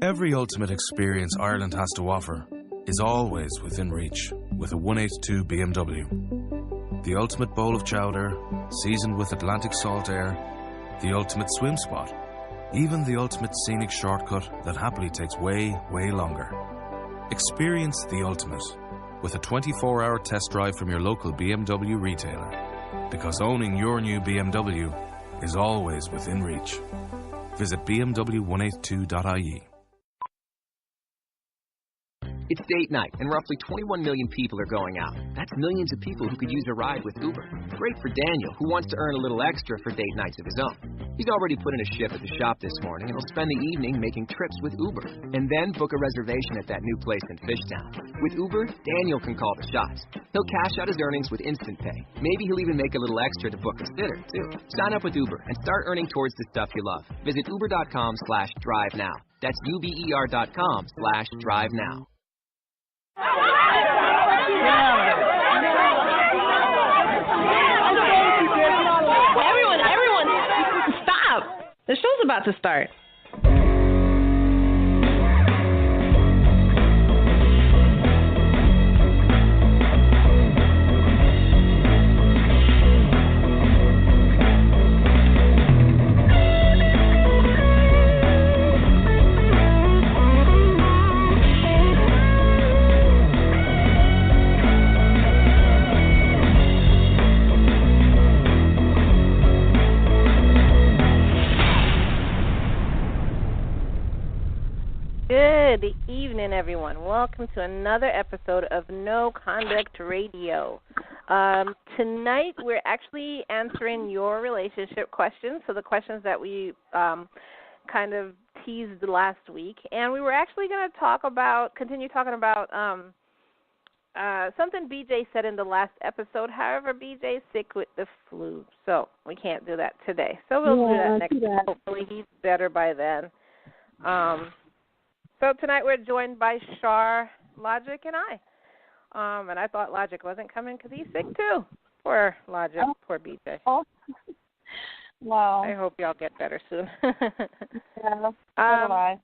Every ultimate experience Ireland has to offer is always within reach with a 182 BMW. The ultimate bowl of chowder, seasoned with Atlantic salt air, the ultimate swim spot, even the ultimate scenic shortcut that happily takes way, way longer. Experience the ultimate with a 24-hour test drive from your local BMW retailer, because owning your new BMW is always within reach. Visit bmw182.ie. It's date night, and roughly 21 million people are going out. That's millions of people who could use a ride with Uber. Great for Daniel, who wants to earn a little extra for date nights of his own. He's already put in a shift at the shop this morning, and he'll spend the evening making trips with Uber, and then book a reservation at that new place in Fishtown. With Uber, Daniel can call the shots. He'll cash out his earnings with Instant Pay. Maybe he'll even make a little extra to book a sitter, too. Sign up with Uber and start earning towards the stuff you love. Visit uber.com/drive now. That's uber.com/drive now. Everyone, stop! The show's about to start. Good evening, everyone. Welcome to another episode of No Conduct Radio. Tonight, we're actually answering your relationship questions, so the questions that we kind of teased last week. And we were actually going to continue talking about something BJ said in the last episode. However, BJ's sick with the flu, so we can't do that today. So we'll do that next week. Hopefully he's better by then. So tonight we're joined by Shar, Logic, and I. And I thought Logic wasn't coming because he's sick too. Poor Logic, poor BJ. Oh. Wow. I hope y'all get better soon. Yeah, so do I.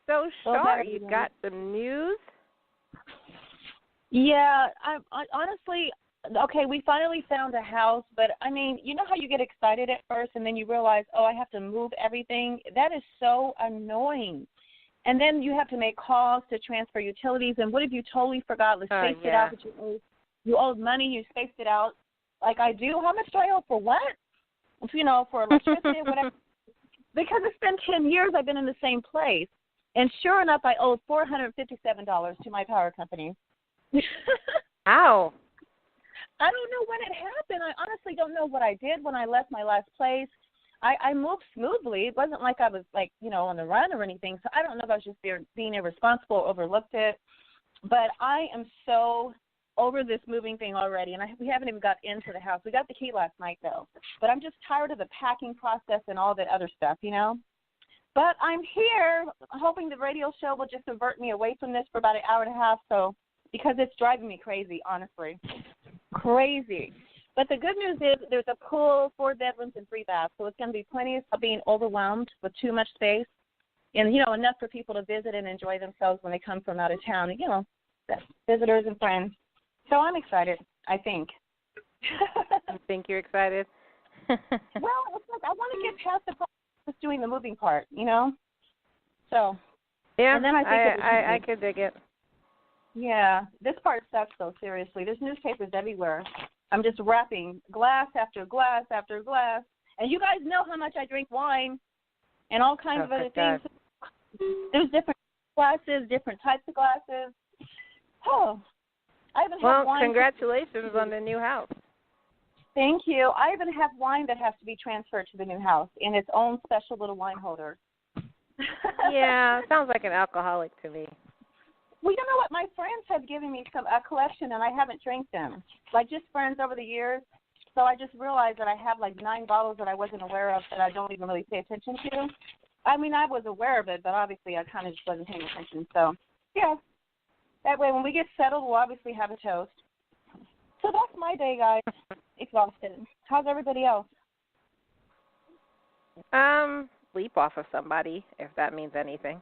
So Shar, you got some news? Yeah, I honestly, okay, we finally found a house, but I mean, you know how you get excited at first and then you realize, oh, I have to move everything? That is so annoying. And then you have to make calls to transfer utilities. And what if you totally forgot to space it out? But you owed money, you spaced it out like I do. How much do I owe for what? You know, for electricity, whatever. Because it's been 10 years I've been in the same place. And sure enough, I owed $457 to my power company. Ow. I don't know when it happened. I honestly don't know what I did when I left my last place. I moved smoothly. It wasn't like I was, like, you know, on the run or anything. So I don't know if I was just being irresponsible or overlooked it. But I am so over this moving thing already, and we haven't even got into the house. We got the key last night, though. But I'm just tired of the packing process and all that other stuff, you know. But I'm here hoping the radio show will just divert me away from this for about an hour and a half, so because it's driving me crazy, honestly. Crazy. But the good news is there's a pool, 4 bedrooms, and 3 baths, so it's going to be plenty of being overwhelmed with too much space, and, you know, enough for people to visit and enjoy themselves when they come from out of town, you know, visitors and friends. So I'm excited, I think. You think you're excited? Well, it's like I want to get past the part of just doing the moving part, you know? So. Yeah, and then I could dig it. Yeah, this part sucks, though, seriously. There's newspapers everywhere. I'm just wrapping glass after glass after glass. And you guys know how much I drink wine and all kinds of other things. There's different glasses, different types of glasses. Oh, I even have wine. Congratulations on the new house. Thank you. I even have wine that has to be transferred to the new house in its own special little wine holder. Yeah, sounds like an alcoholic to me. Well, you know what? My friends have given me a collection, and I haven't drank them. Like, just friends over the years. So I just realized that I have, like, 9 bottles that I wasn't aware of that I don't even really pay attention to. I mean, I was aware of it, but obviously I kind of just wasn't paying attention. So, yeah. That way, when we get settled, we'll obviously have a toast. So that's my day, guys. Exhausted. How's everybody else? sleep off of somebody, if that means anything.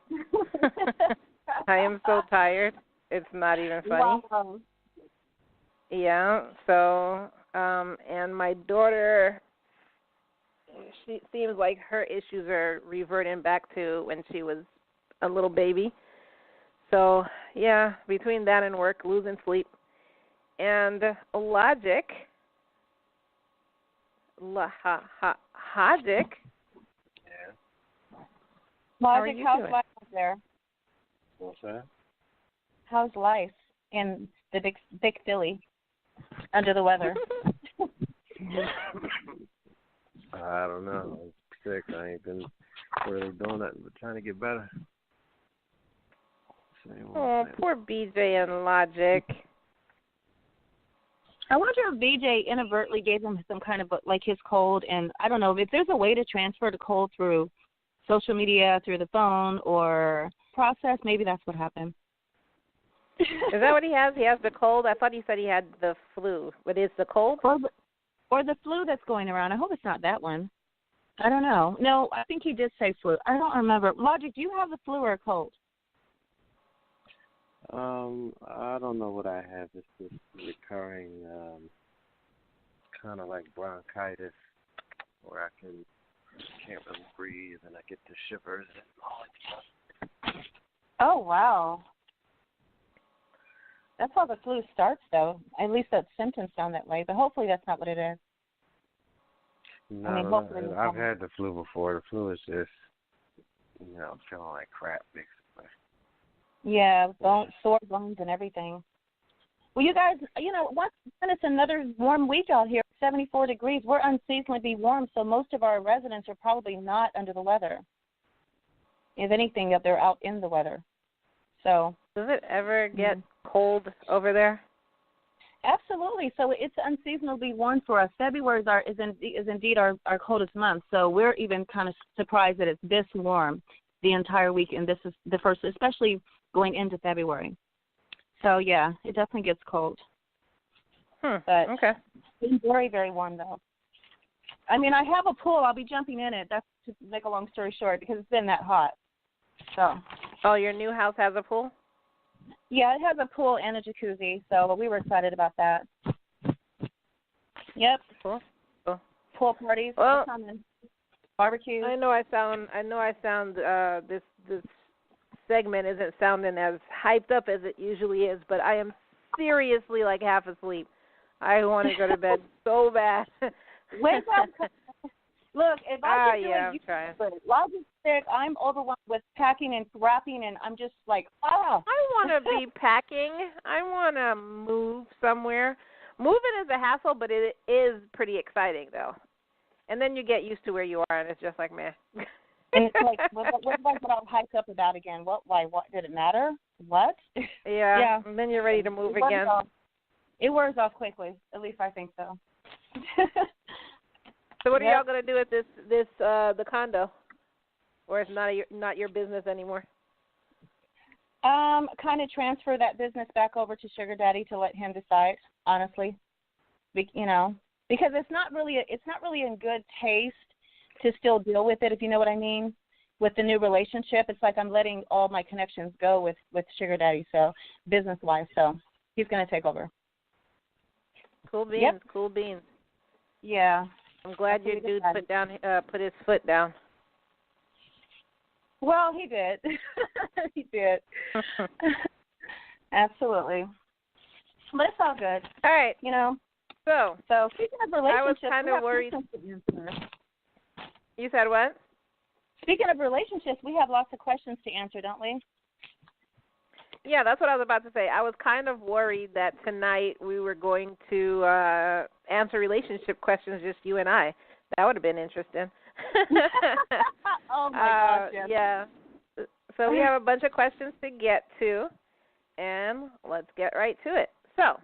I am so tired. It's not even funny. Wow. Yeah, so, and my daughter, she seems like her issues are reverting back to when she was a little baby. So, yeah, between that and work, losing sleep, and Logic, Logic. Yeah. Logic, you how's doing? life up there? What's that? How's life in the big Philly under the weather? I don't know. I'm sick. I ain't been really doing nothing but trying to get better. Oh, poor BJ and Logic. I wonder if BJ inadvertently gave him some kind of like his cold, and I don't know if there's a way to transfer the cold through social media, through the phone, or process. Maybe that's what happened. Is that what he has? He has the cold? I thought he said he had the flu. But is the cold? Or the flu that's going around. I hope it's not that one. I don't know. No, I think he did say flu. I don't remember. Logic, do you have the flu or a cold? I don't know what I have. It's this recurring, kind of like bronchitis, where I can't really breathe and I get the shivers and all that stuff. Oh, wow. That's how the flu starts, though. At least that symptoms sound that way, but hopefully that's not what it is. No, I mean, hopefully it's I've not. had the flu before. The flu is just, feeling like crap, basically. Yeah, sore bones and everything. Well, you guys, once it's another warm week out here, 74 degrees, we're unseasonably warm, so most of our residents are probably not under the weather. If anything, if they're out in the weather. So. Does it ever get cold over there? Absolutely. So it's unseasonably warm for us. February is indeed our coldest month. So we're even kind of surprised that it's this warm the entire week, and this is the first, especially going into February. So yeah, it definitely gets cold. But okay. It's very, very warm though. I mean, I have a pool. I'll be jumping in it. That's to make a long story short because it's been that hot. So. Oh, your new house has a pool? Yeah, it has a pool and a jacuzzi, so we were excited about that. Yep. Cool. Pool parties. Well, barbecues. I know I sound this segment isn't sounding as hyped up as it usually is, but I am seriously like half asleep. I want to go to bed so bad. Wake up. Look, if I could do it, I'm trying. Logic's sick. I'm overwhelmed with packing and wrapping, and I'm just like, I want to be packing. I want to move somewhere. Moving is a hassle, but it is pretty exciting, though. And then you get used to where you are, and it's just like, meh. And it's like, what I'm hyped up about again? What? Why? What? Did it matter? What? Yeah. And then you're ready to move again. It wears off quickly. At least I think so. So what are y'all gonna do with the condo, or it's not your business anymore? Kind of transfer that business back over to Sugar Daddy to let him decide. Honestly, because it's not really in good taste to still deal with it, if you know what I mean. With the new relationship, it's like I'm letting all my connections go with Sugar Daddy, so business-wise. So he's gonna take over. Cool beans. Yep. Cool beans. Yeah. I'm glad your dude put his foot down. Well, he did. He did. Absolutely. But it's all good. All right. So speaking of relationships, I was kind of worried. You said what? Speaking of relationships, we have lots of questions to answer, don't we? Yeah, that's what I was about to say. I was kind of worried that tonight we were going to answer relationship questions, just you and I. That would have been interesting. Oh, my gosh, yes. Yeah. So we have a bunch of questions to get to, and let's get right to it. So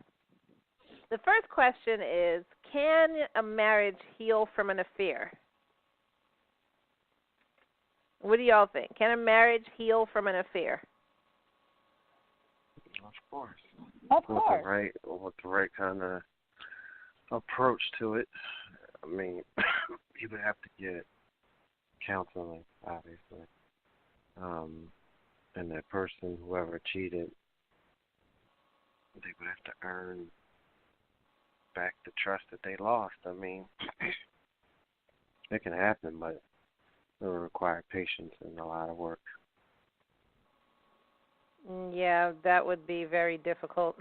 the first question is, can a marriage heal from an affair? What do y'all think? Can a marriage heal from an affair? Of course. Of course. With the right kind of approach to it. I mean, you would have to get counseling, obviously. And that person, whoever cheated, they would have to earn back the trust that they lost. I mean, it can happen, but it will require patience and a lot of work. Yeah, that would be very difficult.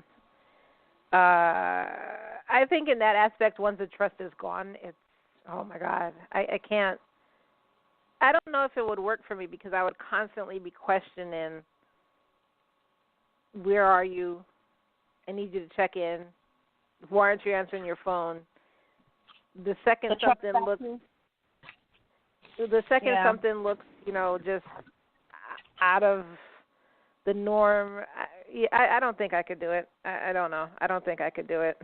I think in that aspect, once the trust is gone, it's, oh my God, I can't. I don't know if it would work for me because I would constantly be questioning, where are you? I need you to check in. Why aren't you answering your phone? The second something looks, just out of the norm, I don't think I could do it. I don't know. I don't think I could do it.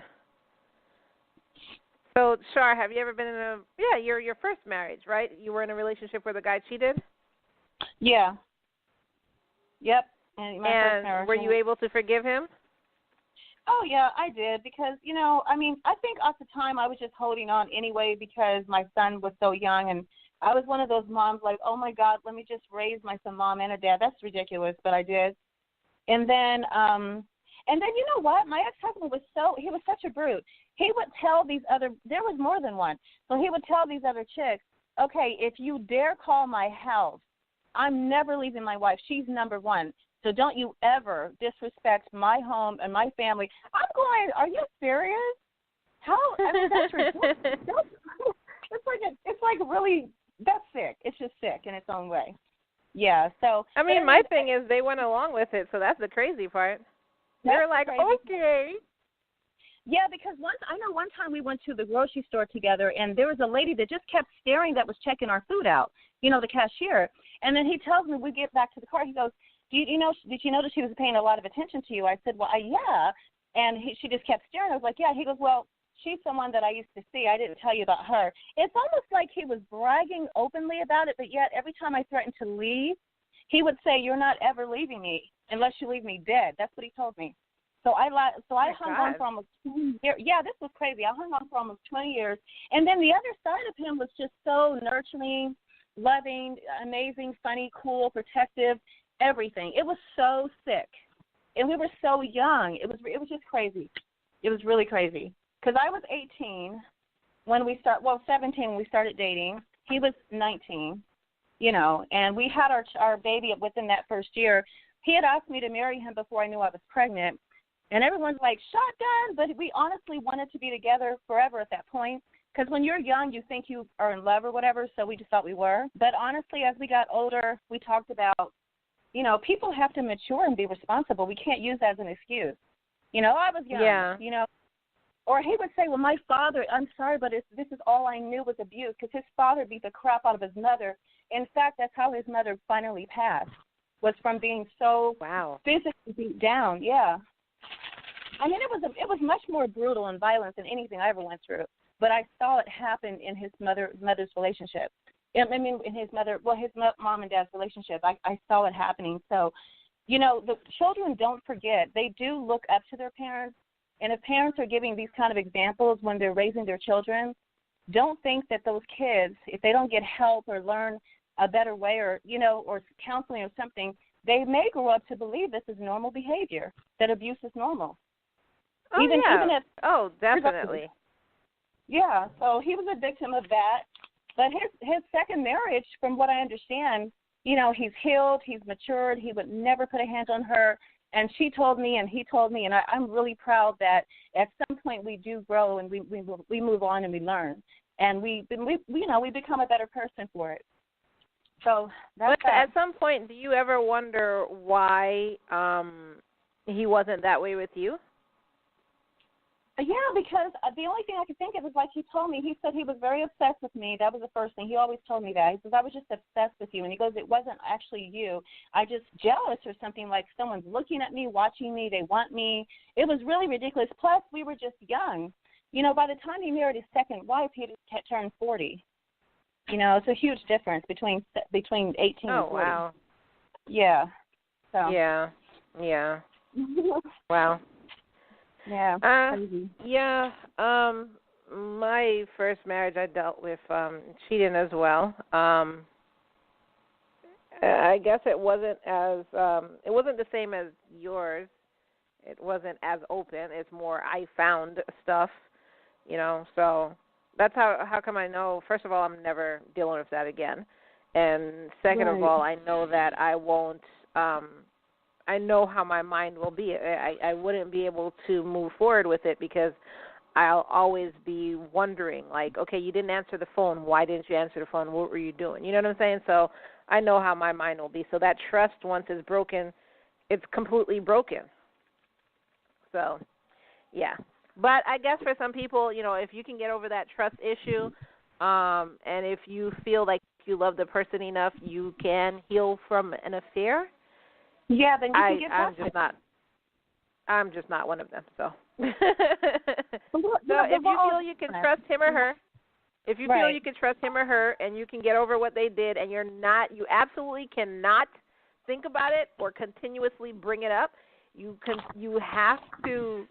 So, Shar, have you ever been in your first marriage, right? You were in a relationship where the guy cheated? Yeah. Yep. And first marriage, were you able to forgive him? Oh, yeah, I did because, I think at the time I was just holding on anyway because my son was so young, and I was one of those moms like, oh, my God, let me just raise my son, mom and a dad. That's ridiculous, but I did. And then you know what? My ex-husband he was such a brute. He would tell there was more than one. So he would tell these other chicks, okay, if you dare call my house, I'm never leaving my wife. She's number one. So don't you ever disrespect my home and my family. I'm going, are you serious? That's ridiculous. It's like really, that's sick. It's just sick in its own way. Yeah, so. I mean, my thing is they went along with it, so that's the crazy part. They're like, okay. Yeah, because I know one time we went to the grocery store together, and there was a lady that just kept staring that was checking our food out, the cashier. And then he tells me, we get back to the car, he goes, did you notice she was paying a lot of attention to you? I said, well, yeah. And she just kept staring. I was like, yeah. He goes, well, she's someone that I used to see. I didn't tell you about her. It's almost like he was bragging openly about it, but yet every time I threatened to leave, he would say, you're not ever leaving me unless you leave me dead. That's what he told me. So I hung on for almost 20 years. Yeah, this was crazy. I hung on for almost 20 years. And then the other side of him was just so nurturing, loving, amazing, funny, cool, protective, everything. It was so sick. And we were so young. It was just crazy. It was really crazy. Because I was 18 when 17 when we started dating. He was 19, and we had our baby within that first year. He had asked me to marry him before I knew I was pregnant. And everyone's like, shotgun, but we honestly wanted to be together forever at that point. Because when you're young, you think you are in love or whatever, so we just thought we were. But honestly, as we got older, we talked about, people have to mature and be responsible. We can't use that as an excuse. I was young, Or he would say, well, my father, I'm sorry, but this is all I knew was abuse, because his father beat the crap out of his mother. In fact, that's how his mother finally passed, was from being so physically beat down, yeah. I mean, it was much more brutal and violent than anything I ever went through. But I saw it happen in his mother's relationship. I mean, in his mom and dad's relationship. I saw it happening. So, the children don't forget. They do look up to their parents. And if parents are giving these kind of examples when they're raising their children, don't think that those kids, if they don't get help or learn a better way or counseling or something, they may grow up to believe this is normal behavior, that abuse is normal. Oh, even if, definitely. Yeah, so he was a victim of that. But his second marriage, from what I understand, he's healed, he's matured, he would never put a hand on her. And she told me, and he told me, and I'm really proud that at some point we do grow and we move on and we learn, and we become a better person for it. So that's but at some point, do you ever wonder why he wasn't that way with you? Yeah, because the only thing I could think of is like he told me. He said he was very obsessed with me. That was the first thing. He always told me that. He says, I was just obsessed with you. And he goes, it wasn't actually you. I just jealous or something, like someone's looking at me, watching me, they want me. It was really ridiculous. Plus, we were just young. By the time he married his second wife, he had turned 40. It's a huge difference between 18 and 40. Oh, wow. Yeah. So. Yeah. Wow. Yeah. Yeah. My first marriage, I dealt with cheating as well. I guess it wasn't the same as yours. It wasn't as open. It's more I found stuff, so that's how come I know. First of all, I'm never dealing with that again. And second of all, I know that I won't I know how my mind will be. I wouldn't be able to move forward with it because I'll always be wondering, like, okay, you didn't answer the phone. Why didn't you answer the phone? What were you doing? You know what I'm saying? So I know how my mind will be. So that trust, once it's broken, it's completely broken. So, yeah. But I guess for some people, if you can get over that trust issue, and if you feel like you love the person enough, you can heal from an affair. Yeah, then you can get I'm just not one of them. So, so if you feel you can trust him or her, if you feel you can trust him or her, and you can get over what they did, and you absolutely cannot think about it or continuously bring it up, you have to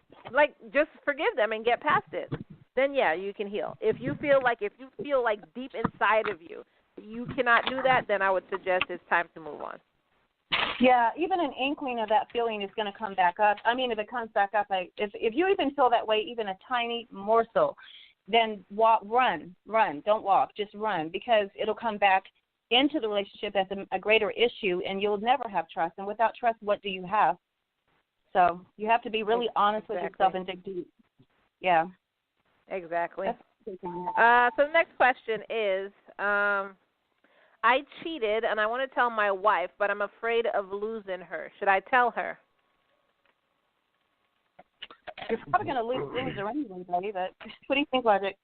just forgive them and get past it. Then you can heal. If you feel like deep inside of you cannot do that, then I would suggest it's time to move on. Yeah, even an inkling of that feeling is going to come back up. I mean, if it comes back up, if you even feel that way, even a tiny morsel, then run. Don't walk, just run, because it'll come back into the relationship as a greater issue, and you'll never have trust. And without trust, what do you have? So you have to be really honest with yourself and dig deep. Yeah. Exactly. So the next question is, I cheated, and I want to tell my wife, but I'm afraid of losing her. Should I tell her? You're probably going to lose her anyway, buddy, but what do you think, Logic?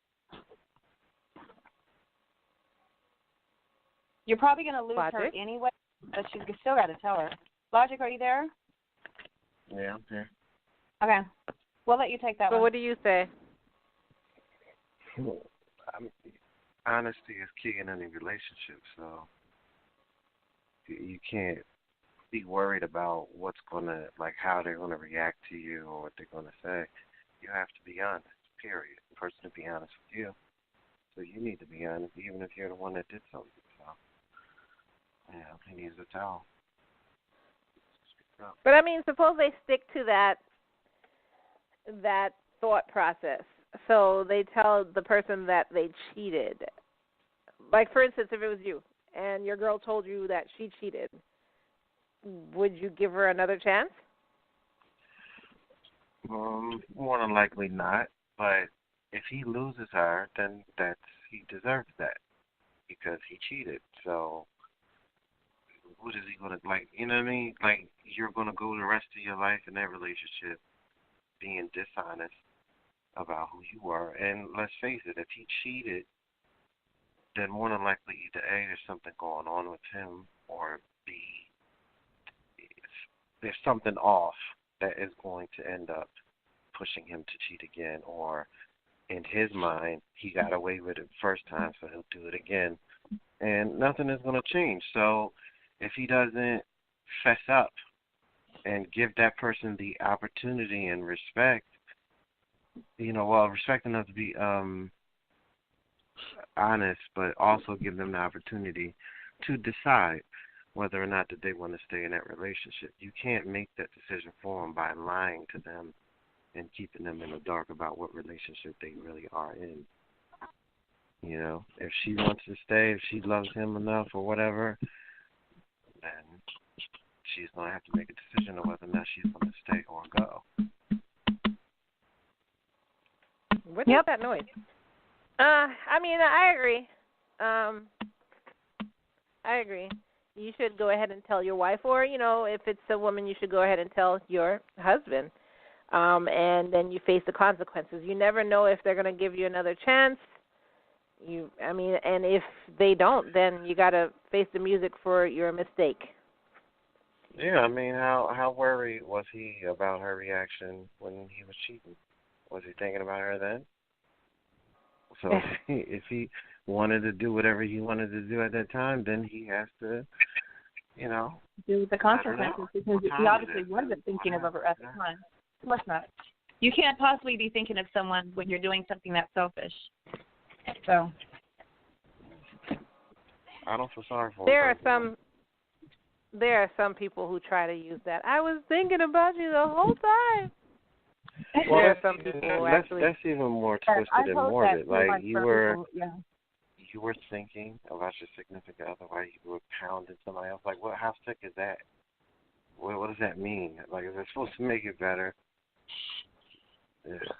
You're probably going to lose her anyway, but you still got to tell her. Logic, are you there? Yeah, I'm here. Okay. We'll let you take that one. So what do you say? Honesty is key in any relationship, so you can't be worried about what's how they're gonna react to you or what they're gonna say. You have to be honest, period. The person to be honest with you. So you need to be honest, even if you're the one that did something. So he needs to tell. But I mean, suppose they stick to that thought process. So they tell the person that they cheated. Like, for instance, if it was you and your girl told you that she cheated, would you give her another chance? More than likely not. But if he loses her, then he deserves that because he cheated. So what is he going to, you know what I mean? You're going to go the rest of your life in that relationship being dishonest about who you are. And let's face it, if he cheated, then more than likely either A, there's something going on with him, or B, there's something off that is going to end up pushing him to cheat again, or in his mind, he got away with it the first time, so he'll do it again. And nothing is going to change. So if he doesn't fess up and give that person the opportunity and respect, respect enough to be honest, but also give them the opportunity to decide whether or not that they want to stay in that relationship. You can't make that decision for them by lying to them and keeping them in the dark about what relationship they really are in. If she wants to stay, if she loves him enough or whatever, then she's going to have to make a decision on whether or not she's going to stay or go. What is that noise? I mean, I agree. I agree. You should go ahead and tell your wife, or, if it's a woman, you should go ahead and tell your husband. And then you face the consequences. You never know if they're going to give you another chance. And if they don't, then you got to face the music for your mistake. Yeah, I mean, how worried was he about her reaction when he was cheating? Was he thinking about her then? So if he wanted to do whatever he wanted to do at that time, then he has to, do the consequences, because he obviously wasn't thinking of her at the time. Of course not. You can't possibly be thinking of someone when you're doing something that selfish. So I don't feel sorry for him. There are some there are some people who try to use that. I was thinking about you the whole time. Well, there are some people who actually. That's even more twisted and morbid. Like you were thinking about your significant other while you were pounding somebody else. Like, what? How sick is that? What does that mean? Like, is it supposed to make it better? Yeah.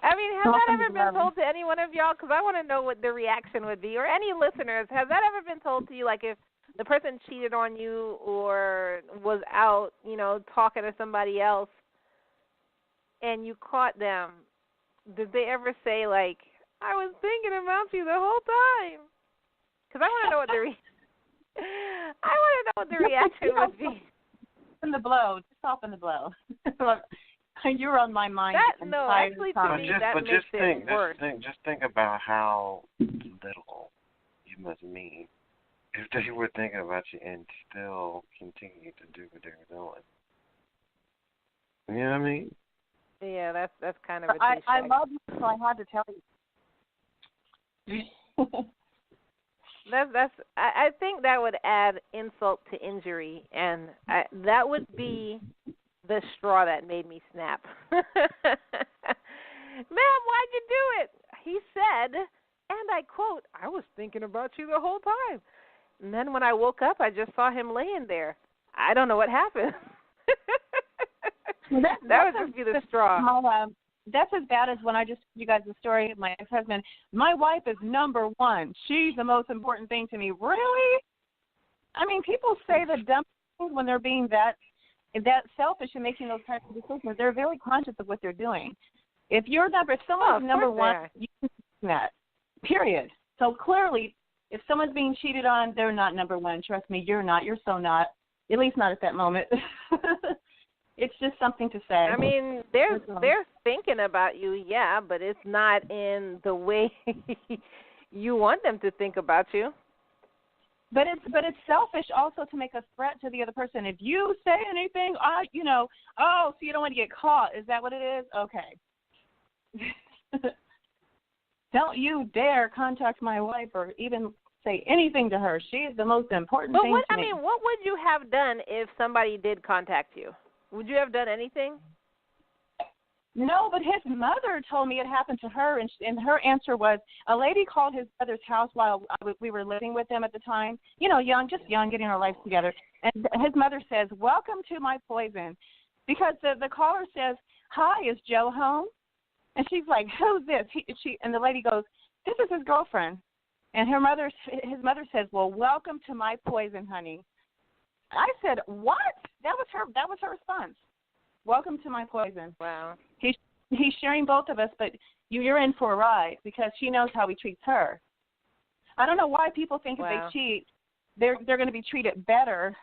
I mean, has that ever been told to any one of y'all? Because I want to know what the reaction would be. Or any listeners, has that ever been told to you? Like if the person cheated on you or was out, talking to somebody else and you caught them, did they ever say, like, I was thinking about you the whole time? Because I want to know what the reaction would be. In the blow. Just soften the blow. You're on my mind. Actually, to me, that makes it worse. Just think about how little you must mean if they were thinking about you and still continue to do what they were doing. You know what I mean? Yeah, that's kind of a I love you, so I had to tell you. I think that would add insult to injury, and that would be the straw that made me snap. Ma'am, why'd you do it? He said, and I quote, I was thinking about you the whole time. And then when I woke up, I just saw him laying there. I don't know what happened. that would just be the straw. That's as bad as when I just told you guys the story of my ex-husband. My wife is number one. She's the most important thing to me. Really? I mean, people say the dumb things when they're being that selfish and making those types of decisions. They're very conscious of what they're doing. If someone's number one, you can do that. Period. So clearly, if someone's being cheated on, they're not number one. Trust me, you're not. You're so not. At least not at that moment. It's just something to say. I mean, they're thinking about you, yeah, but it's not in the way you want them to think about you. But it's selfish also to make a threat to the other person. If you say anything, so you don't want to get caught. Is that what it is? Okay. Don't you dare contact my wife or even say anything to her. She is the most important thing to me. What would you have done if somebody did contact you? Would you have done anything? No, but his mother told me it happened to her, and her answer was a lady called his brother's house while we were living with them at the time. Young, getting our lives together. And his mother says, "Welcome to my poison," because the caller says, "Hi, is Joe home?" And she's like, "Who's this?" And the lady goes, "This is his girlfriend." And his mother says, "Well, welcome to my poison, honey." I said, "What?" That was her response. Welcome to my poison. Wow. He's sharing both of us, but you're in for a ride because she knows how he treats her. I don't know why people think if they cheat, they're going to be treated better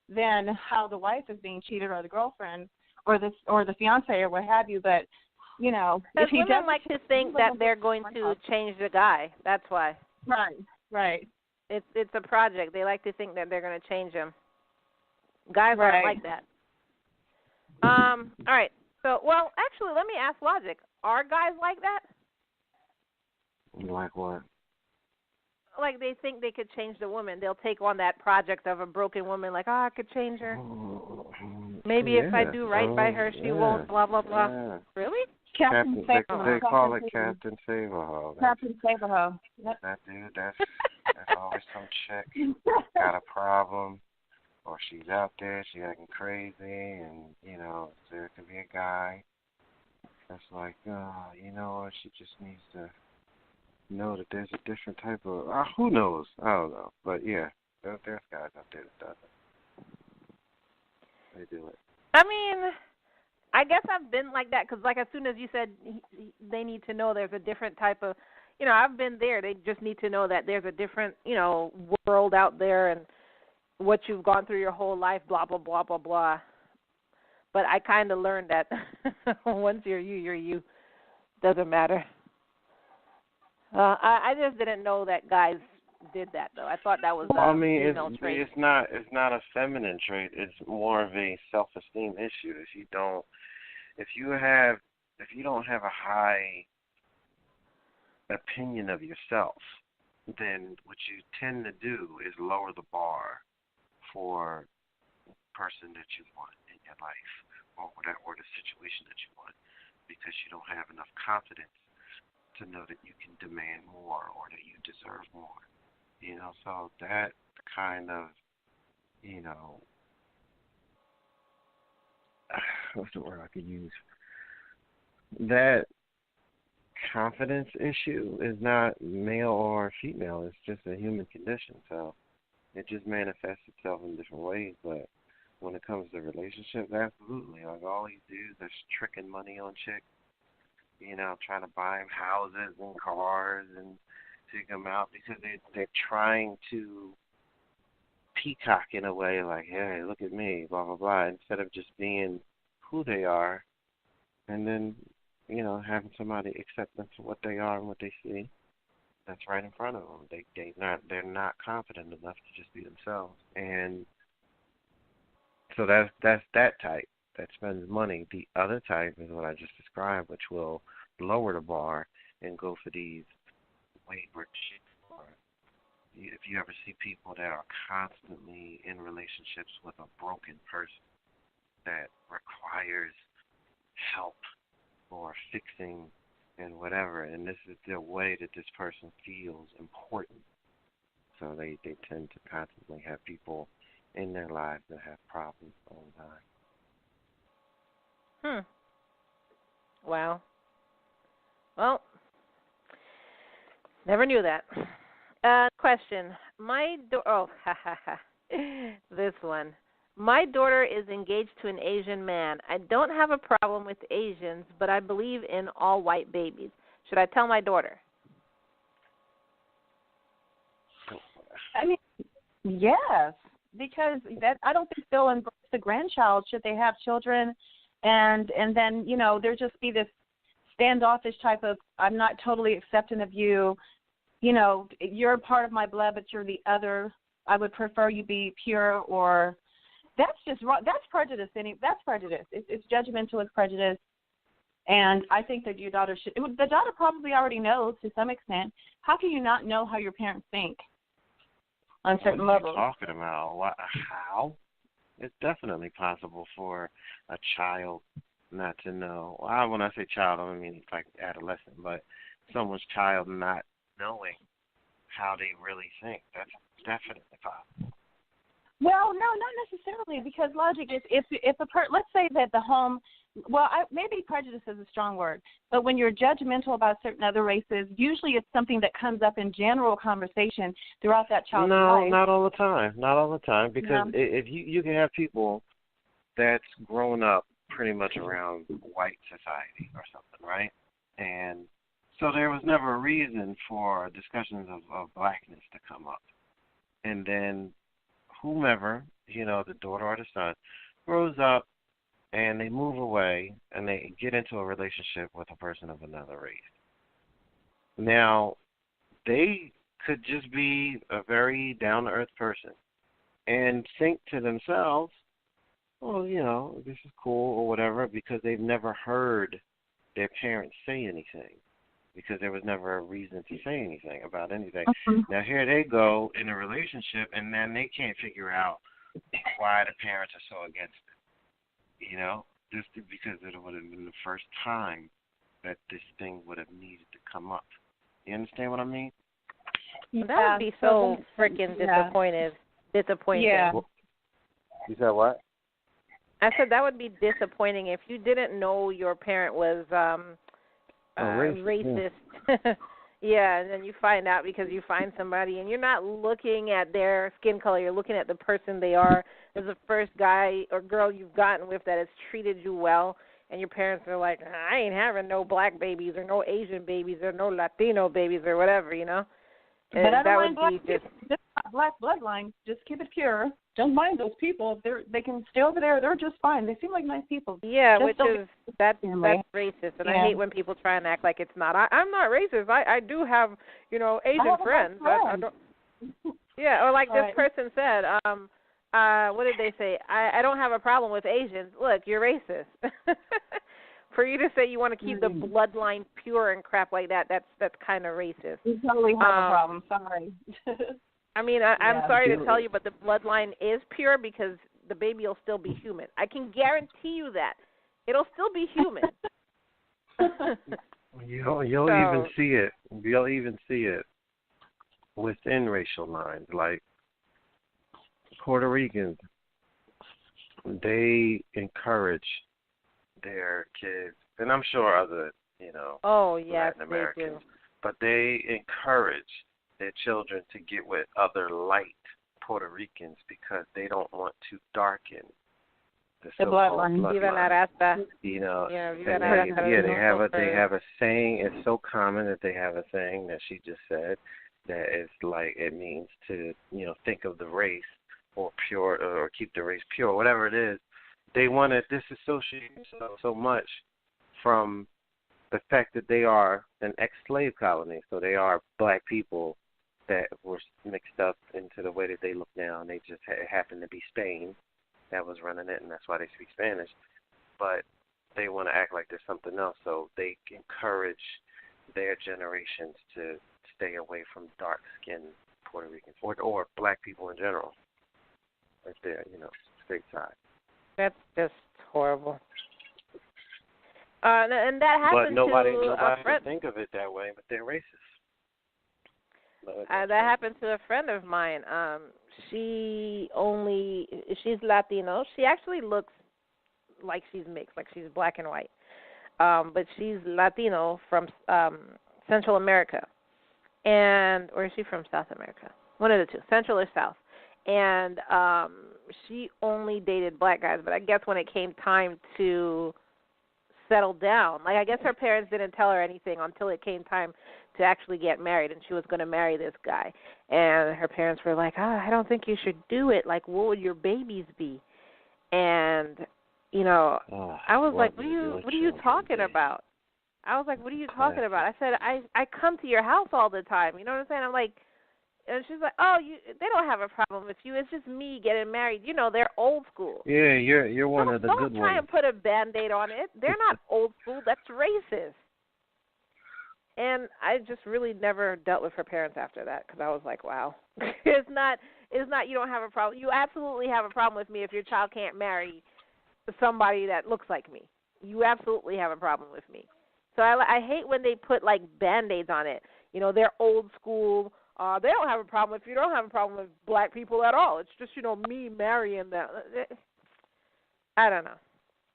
than how the wife is being cheated or the girlfriend or the fiance or what have you. But if he women like to think that they're going to change the guy. That's why. Right. It's a project. They like to think that they're going to change him. Guys aren't like that. All right. So, actually, let me ask Logic. Are guys like that? Like what? Like they think they could change the woman. They'll take on that project of a broken woman, like, I could change her. Maybe if I do right by her, she won't, blah, blah, blah. Yeah. Really? Captain Save-A-Ho. They call it Captain Save-A-Ho. Captain Save-A-Ho. Yep. That dude, that's always some chick got a problem. Or she's out there, she's acting crazy, and, there could be a guy that's like, you know what, she just needs to know that there's a different type of, who knows? I don't know. But, yeah, there's guys out there that does it. They do it. I mean, I guess I've been like that because, like, as soon as you said they need to know there's a different type of, I've been there. They just need to know that there's a different, world out there and what you've gone through your whole life, blah, blah, blah, blah, blah. But I kind of learned that once you're you. Doesn't matter. I just didn't know that guys did that, though. I thought that was a female trait. It's not a feminine trait. It's more of a self-esteem issue. If you don't have a high opinion of yourself, then what you tend to do is lower the bar for the person that you want in your life, or whatever, or the situation that you want, because you don't have enough confidence to know that you can demand more or that you deserve more. So that kind of, what's the word I could use? That confidence issue is not male or female. It's just a human condition. So it just manifests itself in different ways. But when it comes to relationships, absolutely. Like, all these dudes are tricking money on chicks, trying to buy them houses and cars and take them out because they're trying to peacock in a way, like, hey, look at me, blah, blah, blah, instead of just being who they are and then, having somebody accept them for what they are and what they see. That's right in front of them. They're not confident enough to just be themselves. And so that's that type that spends money. The other type is what I just described, which will lower the bar and go for these wayward chicks. Or if you ever see people that are constantly in relationships with a broken person that requires help or fixing and whatever, and this is the way that this person feels important. So they tend to constantly have people in their lives that have problems all the time. Wow. Well, never knew that. Question. This one. My daughter is engaged to an Asian man. I don't have a problem with Asians, but I believe in all white babies. Should I tell my daughter? I mean, yes, because I don't think they'll embrace the grandchild should they have children, and then there just be this standoffish type of, I'm not totally accepting of you. You're a part of my blood, but you're the other. I would prefer you be pure, or that's just wrong. That's prejudice. That's prejudice. It's judgmental. It's prejudice. And I think that your daughter should. The daughter probably already knows to some extent. How can you not know how your parents think on certain levels? What are you talking about? How? It's definitely possible for a child not to know. When I say child, I don't mean like adolescent, but someone's child not knowing how they really think. That's definitely possible. Well, no, not necessarily, because logic is if let's say that the home, maybe prejudice is a strong word, but when you're judgmental about certain other races, usually it's something that comes up in general conversation throughout that child's life. No, not all the time. Not all the time, because if you can have people that's grown up pretty much around white society or something, right? And so there was never a reason for discussions of blackness to come up. And then whomever, the daughter or the son, grows up and they move away and they get into a relationship with a person of another race. Now, they could just be a very down-to-earth person and think to themselves, well, this is cool or whatever, because they've never heard their parents say anything, because there was never a reason to say anything about anything. Mm-hmm. Now, here they go in a relationship, and then they can't figure out why the parents are so against it, just because it would have been the first time that this thing would have needed to come up. You understand what I mean? Yeah, that would be so freaking disappointing. Yeah. You said what? I said that would be disappointing if you didn't know your parent was racist. Yeah, and then you find out because you find somebody, and you're not looking at their skin color. You're looking at the person they are. As the first guy or girl you've gotten with that has treated you well, and your parents are like, I ain't having no black babies or no Asian babies or no Latino babies or whatever, But I don't mind just black bloodline. Just keep it pure. Don't mind those people. They can stay over there. They're just fine. They seem like nice people. Yeah, that's racist. And I hate when people try and act like it's not. I'm not racist. I do have, Asian friends. I don't, yeah, or like this person said, what did they say? I don't have a problem with Asians. Look, you're racist. For you to say you want to keep the bloodline pure and crap like that, that's kind of racist. You totally have a problem. Sorry. I mean, I'm sorry to tell you, but the bloodline is pure because the baby will still be human. I can guarantee you that. It'll still be human. You'll even see it. You'll even see it within racial lines. Like Puerto Ricans, they encourage their kids, and I'm sure other, Latin Americans, but they encourage their children to get with other light Puerto Ricans because they don't want to darken the bloodline. Viva la raza. They have a saying. It's so common that they have a saying that she just said that it's like it means to think of the race or pure or keep the race pure, whatever it is. They want to disassociate themselves so much from the fact that they are an ex-slave colony, so they are black people that were mixed up into the way that they look now, and they just happen to be Spain that was running it, and that's why they speak Spanish. But they want to act like there's something else, so they encourage their generations to stay away from dark-skinned Puerto Ricans or black people in general. Right there, stateside. That's just horrible. And that happened but nobody to a friend. Would think of it that way, but they're racist. That happened to a friend of mine. She's Latino. She actually looks like she's mixed, like she's black and white. But she's Latino from Central America. Or is she from South America? One of the two, Central or South. And she only dated black guys, but I guess when it came time to settle down, like I guess her parents didn't tell her anything until it came time to actually get married, and she was going to marry this guy. And her parents were like, I don't think you should do it. Like, what would your babies be? And, I was like, what are you talking about? I was like, what are you talking about? I said, I come to your house all the time. You know what I'm saying? I'm like, and she's like, they don't have a problem with you. It's just me getting married. They're old school. Yeah, you're one of the good ones. Don't try and put a Band-Aid on it. They're not old school. That's racist. And I just really never dealt with her parents after that because I was like, wow. It's not you don't have a problem. You absolutely have a problem with me if your child can't marry somebody that looks like me. You absolutely have a problem with me. So I hate when they put, like, Band-Aids on it. They're old school. They don't have a problem if you don't have a problem with black people at all. It's just, me marrying them. I don't know.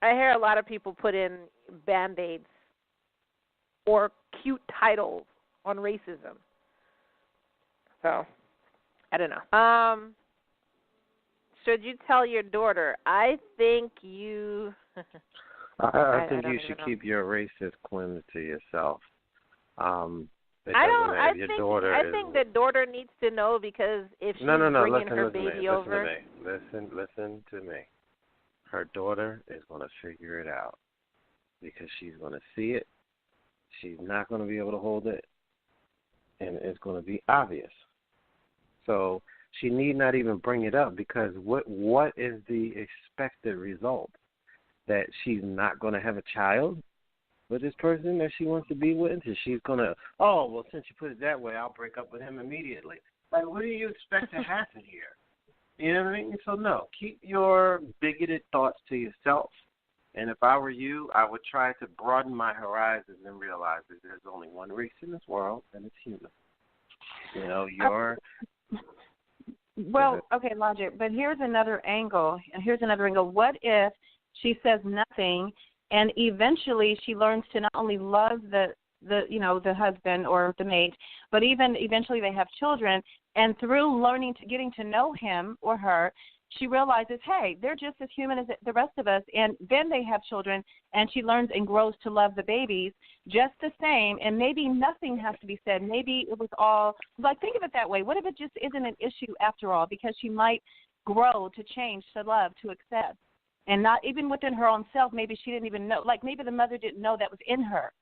I hear a lot of people put in Band-Aids or cute titles on racism. So, I don't know. Should you tell your daughter? I think you... I think you should keep your racist whims to yourself. I think the daughter needs to know because if she's bringing her baby over... Listen to me. Her daughter is going to figure it out because she's going to see it. She's not going to be able to hold it, and it's going to be obvious. So she need not even bring it up because what is the expected result? That she's not going to have a child with this person that she wants to be with? And she's going to, since you put it that way, I'll break up with him immediately. Like, what do you expect to happen here? You know what I mean? So, no, keep your bigoted thoughts to yourself. And if I were you, I would try to broaden my horizons and realize that there's only one race in this world, and it's human. Well, okay, Logic, but here's another angle. What if she says nothing, and eventually she learns to not only love the husband or the mate, but even eventually they have children, and through getting to know him or her, she realizes, hey, they're just as human as the rest of us, and then they have children, and she learns and grows to love the babies just the same, and maybe nothing has to be said. Maybe it was all, like, think of it that way. What if it just isn't an issue after all, because she might grow to change, to love, to accept. And not even within her own self, maybe she didn't even know. Like maybe the mother didn't know that was in her.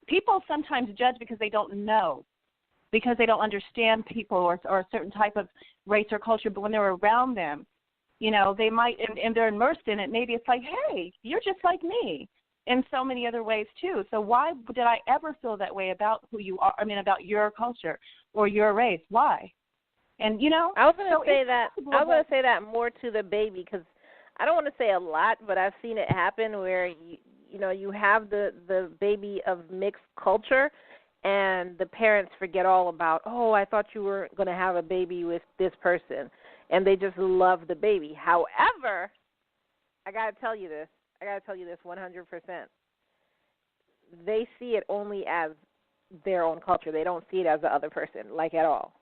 People sometimes judge because they don't know, because they don't understand people or a certain type of race or culture. But when they're around them, they might, and they're immersed in it. Maybe it's like, hey, you're just like me. in so many other ways too. So why did I ever feel that way about who you are? I mean, about your culture or your race? Why? And you know, I was going to say that more to the baby, because I don't want to say a lot, but I've seen it happen where you have the baby of mixed culture, and the parents forget all about, oh, I thought you were going to have a baby with this person, and they just love the baby. However, I got to tell you this 100%. They see it only as their own culture. They don't see it as the other person, like, at all.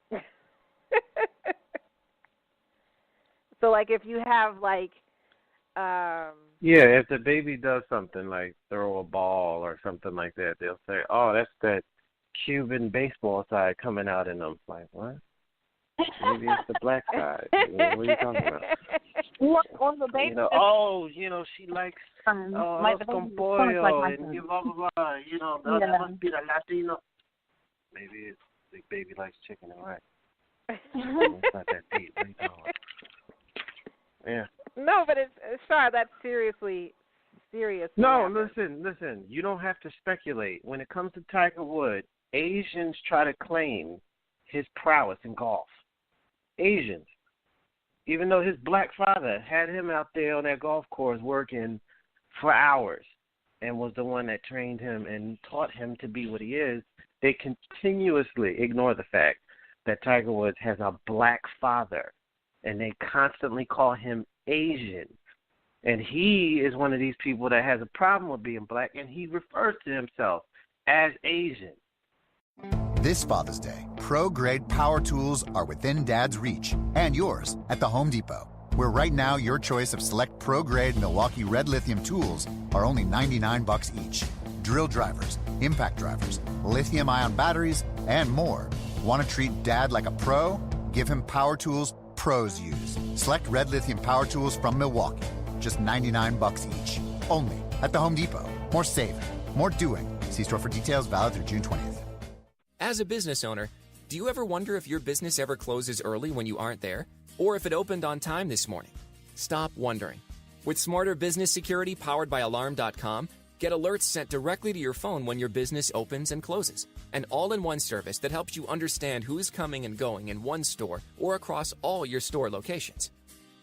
So, like, if you have, like, if the baby does something like throw a ball or something like that, they'll say, oh, that's that Cuban baseball side coming out in them. Like, what? Maybe it's the black side. What are you talking about? Or the baby. She likes con pollo and blah, blah, blah. That must be the Latino. Maybe the baby likes chicken and rice. It's not that deep. What are you talking about? Yeah. No, but it's Shar, that's seriously. No, listen. You don't have to speculate. When it comes to Tiger Woods, Asians try to claim his prowess in golf. Asians. Even though his black father had him out there on that golf course working for hours and was the one that trained him and taught him to be what he is, they continuously ignore the fact that Tiger Woods has a black father, and they constantly call him Asian. And he is one of these people that has a problem with being black, and he refers to himself as Asian. This Father's Day, pro-grade power tools are within Dad's reach and yours at the Home Depot, where right now your choice of select pro-grade Milwaukee Red Lithium tools are only $99 each. Drill drivers, impact drivers, lithium-ion batteries, and more. Want to treat Dad like a pro? Give him power tools pros use. Select Red Lithium power tools from Milwaukee. Just $99 each. Only at the Home Depot. More saving, more doing. See store for details, valid through June 20th. As a business owner, do you ever wonder if your business ever closes early when you aren't there? Or if it opened on time this morning? Stop wondering. With Smarter Business Security powered by Alarm.com, get alerts sent directly to your phone when your business opens and closes. An all-in-one service that helps you understand who's coming and going in one store or across all your store locations.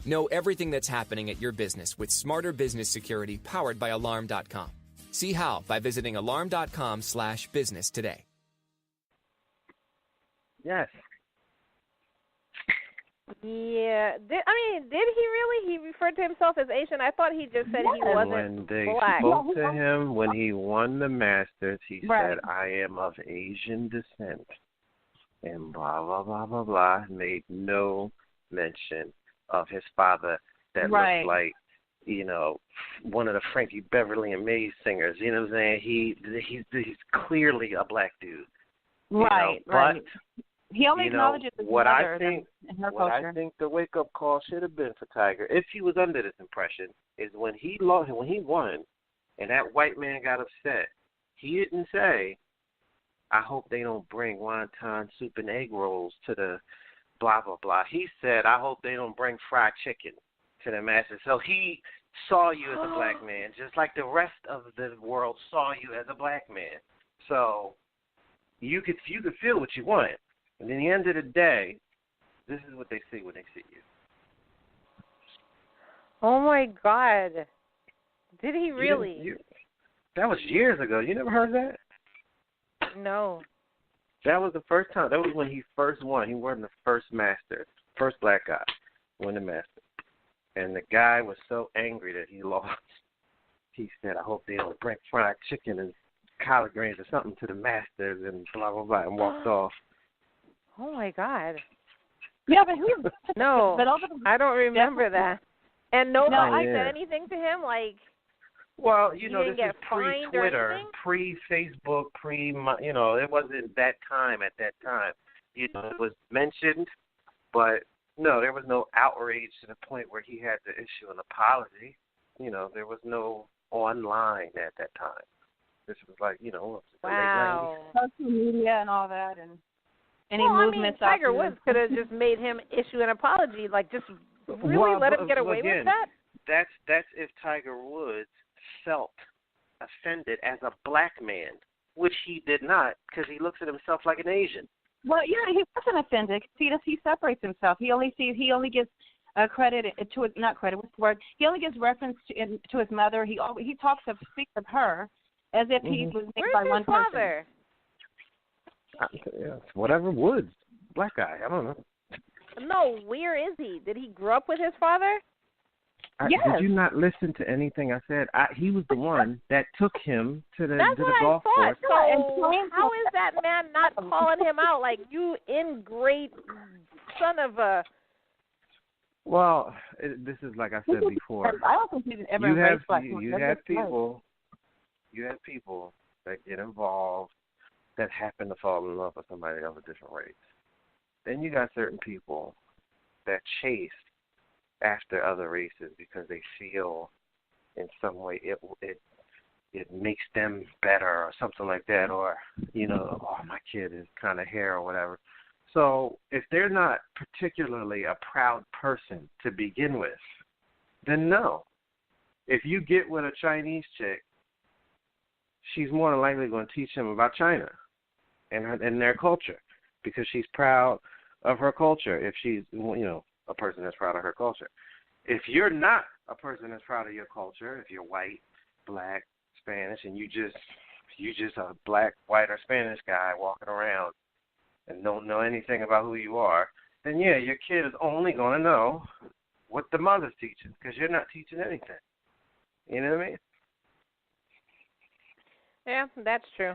Know everything that's happening at your business with Smarter Business Security powered by Alarm.com. See how by visiting alarm.com/business today. Yes. Yeah. Did he really? He referred to himself as Asian? I thought he just said he wasn't when they black. spoke to him, when he won the Masters, he said, I am of Asian descent. And blah, blah, blah, blah, blah. Made no mention of his father that looked like, one of the Frankie Beverly and Mays singers. You know what I'm saying? He's clearly a black dude. Right. But he only acknowledges his what mother I think the wake up call should have been for Tiger, if he was under this impression, is when he won, and that white man got upset. He didn't say, "I hope they don't bring wonton soup and egg rolls to the blah blah blah." He said, "I hope they don't bring fried chicken to the masses." So he saw you as a black man, just like the rest of the world saw you as a black man. So you could feel what you want. And in the end of the day, this is what they see when they see you. Oh, my God. Did he really? That was years ago. You never heard that? No. That was the first time. That was when he first won. He won the first Masters. First black guy won the Masters. And the guy was so angry that he lost. He said, "I hope they don't bring fried chicken and collard greens or something to the Masters," and blah, blah, blah, and walked off. Oh, my God. Yeah, but who? No, I don't remember that. And nobody said anything to him? Like, well, this is pre-Twitter, pre-Facebook, it wasn't that time at that time. It was mentioned, but no, there was no outrage to the point where he had to issue an apology. There was no online at that time. This was like, wow. Social media and all that, and any movements. Tiger Woods could have just made him issue an apology, like just really let him get away with that. That's if Tiger Woods felt offended as a black man, which he did not, because he looks at himself like an Asian. Well, yeah, he wasn't offended. He separates himself. He only gives credit to his, not credit, what's the word? He only gives reference to his mother. He speaks of her as if he was made by one person. Where's his father? Yeah, whatever Woods, black guy. I don't know. No, where is he? Did he grow up with his father? Yes. Did you not listen to anything I said? He was the one that took him to the golf course. So how is that man not calling him out like you ingrate son of a? Well, this is like I said before. I don't think he ever embraced black people. You have people that get involved that happen to fall in love with somebody of a different race. Then you got certain people that chase after other races because they feel in some way it makes them better or something like that, or my kid is kind of hair or whatever. So if they're not particularly a proud person to begin with, then no. If you get with a Chinese chick, she's more than likely going to teach them about China and their culture because she's proud of her culture. If she's a person that's proud of her culture. If you're not a person that's proud of your culture, if you're white, black, Spanish, and you just a black, white, or Spanish guy walking around and don't know anything about who you are, then yeah, your kid is only going to know what the mother's teaching because you're not teaching anything. You know what I mean? Yeah, that's true.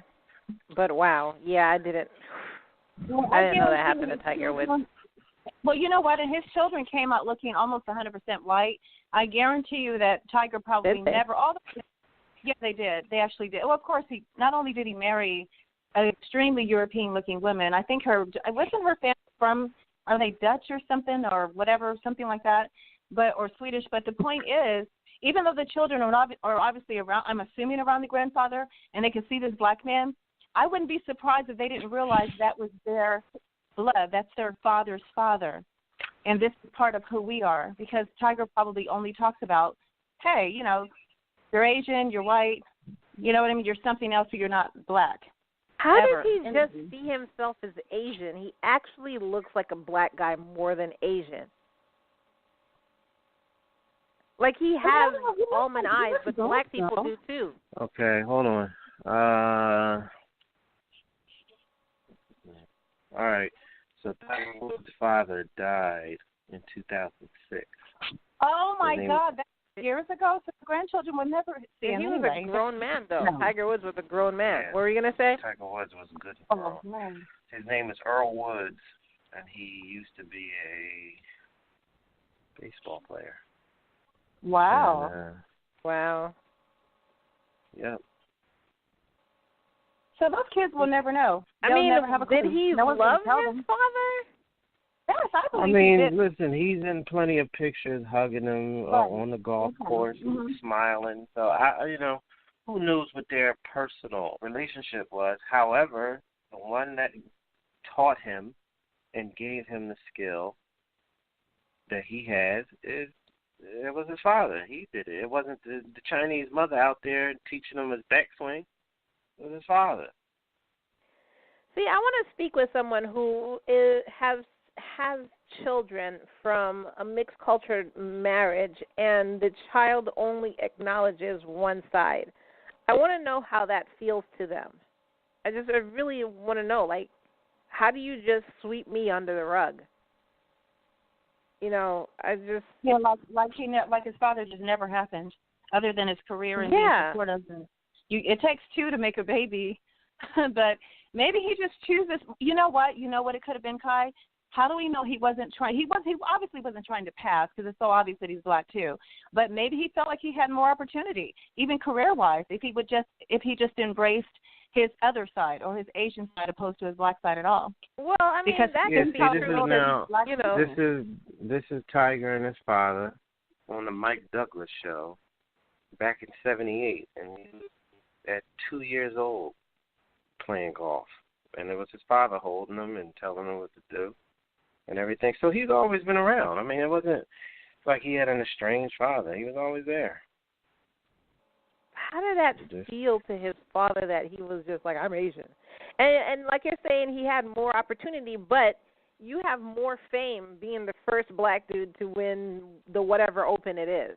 But wow, yeah, I didn't know that happened to Tiger Woods. Well, you know what? And his children came out looking almost 100% white. I guarantee you that Tiger probably never. Yeah, they did. They actually did. Well, of course, he not only did he marry an extremely European-looking woman. I think wasn't her family from? Are they Dutch or something or whatever, something like that, or Swedish? But the point is, even though the children are obviously around, I'm assuming around the grandfather, and they can see this black man, I wouldn't be surprised if they didn't realize that was their blood. That's their father's father. And this is part of who we are because Tiger probably only talks about, hey, you're Asian, you're white, you know what I mean? You're something else or you're not black. How does he just see himself as Asian? He actually looks like a black guy more than Asian. Like he has almond eyes, but black people do too. Okay, hold on. All right. So Tiger Woods' father died in 2006. Oh my God, that's years ago. So the grandchildren would never see him. He was a grown man, though. No. Tiger Woods was a grown man. Yeah. What were you gonna say? Tiger Woods was a good girl. His name is Earl Woods, and he used to be a baseball player. Wow. And, wow. Yep. So those kids will never know. Did he love his father? Yes, I believe he did. Listen, he's in plenty of pictures hugging him on the golf course, smiling. So, who knows what their personal relationship was. However, the one that taught him and gave him the skill that he has it was his father. He did it. It wasn't the Chinese mother out there teaching him his backswing. It was his father. See, I want to speak with someone who has children from a mixed culture marriage, and the child only acknowledges one side. I want to know how that feels to them. I really want to know, like, how do you just sweep me under the rug? Like his father just never happened, other than his career and being supportive. It takes two to make a baby, but maybe he just chooses. You know what it could have been, Kai? How do we know he wasn't trying? He obviously wasn't trying to pass because it's so obvious that he's black too. But maybe he felt like he had more opportunity, even career-wise, if he just embraced his other side or his Asian side opposed to his black side at all. Well, I mean, that can be true. This is Tiger and his father on the Mike Douglas show back in '78, and he was at 2 years old playing golf, and it was his father holding him and telling him what to do and everything. So he's always been around. I mean, it wasn't like he had an estranged father. He was always there. how did that feel to his father that he was just like, I'm Asian? And like you're saying, he had more opportunity, but you have more fame being the first black dude to win the whatever open it is.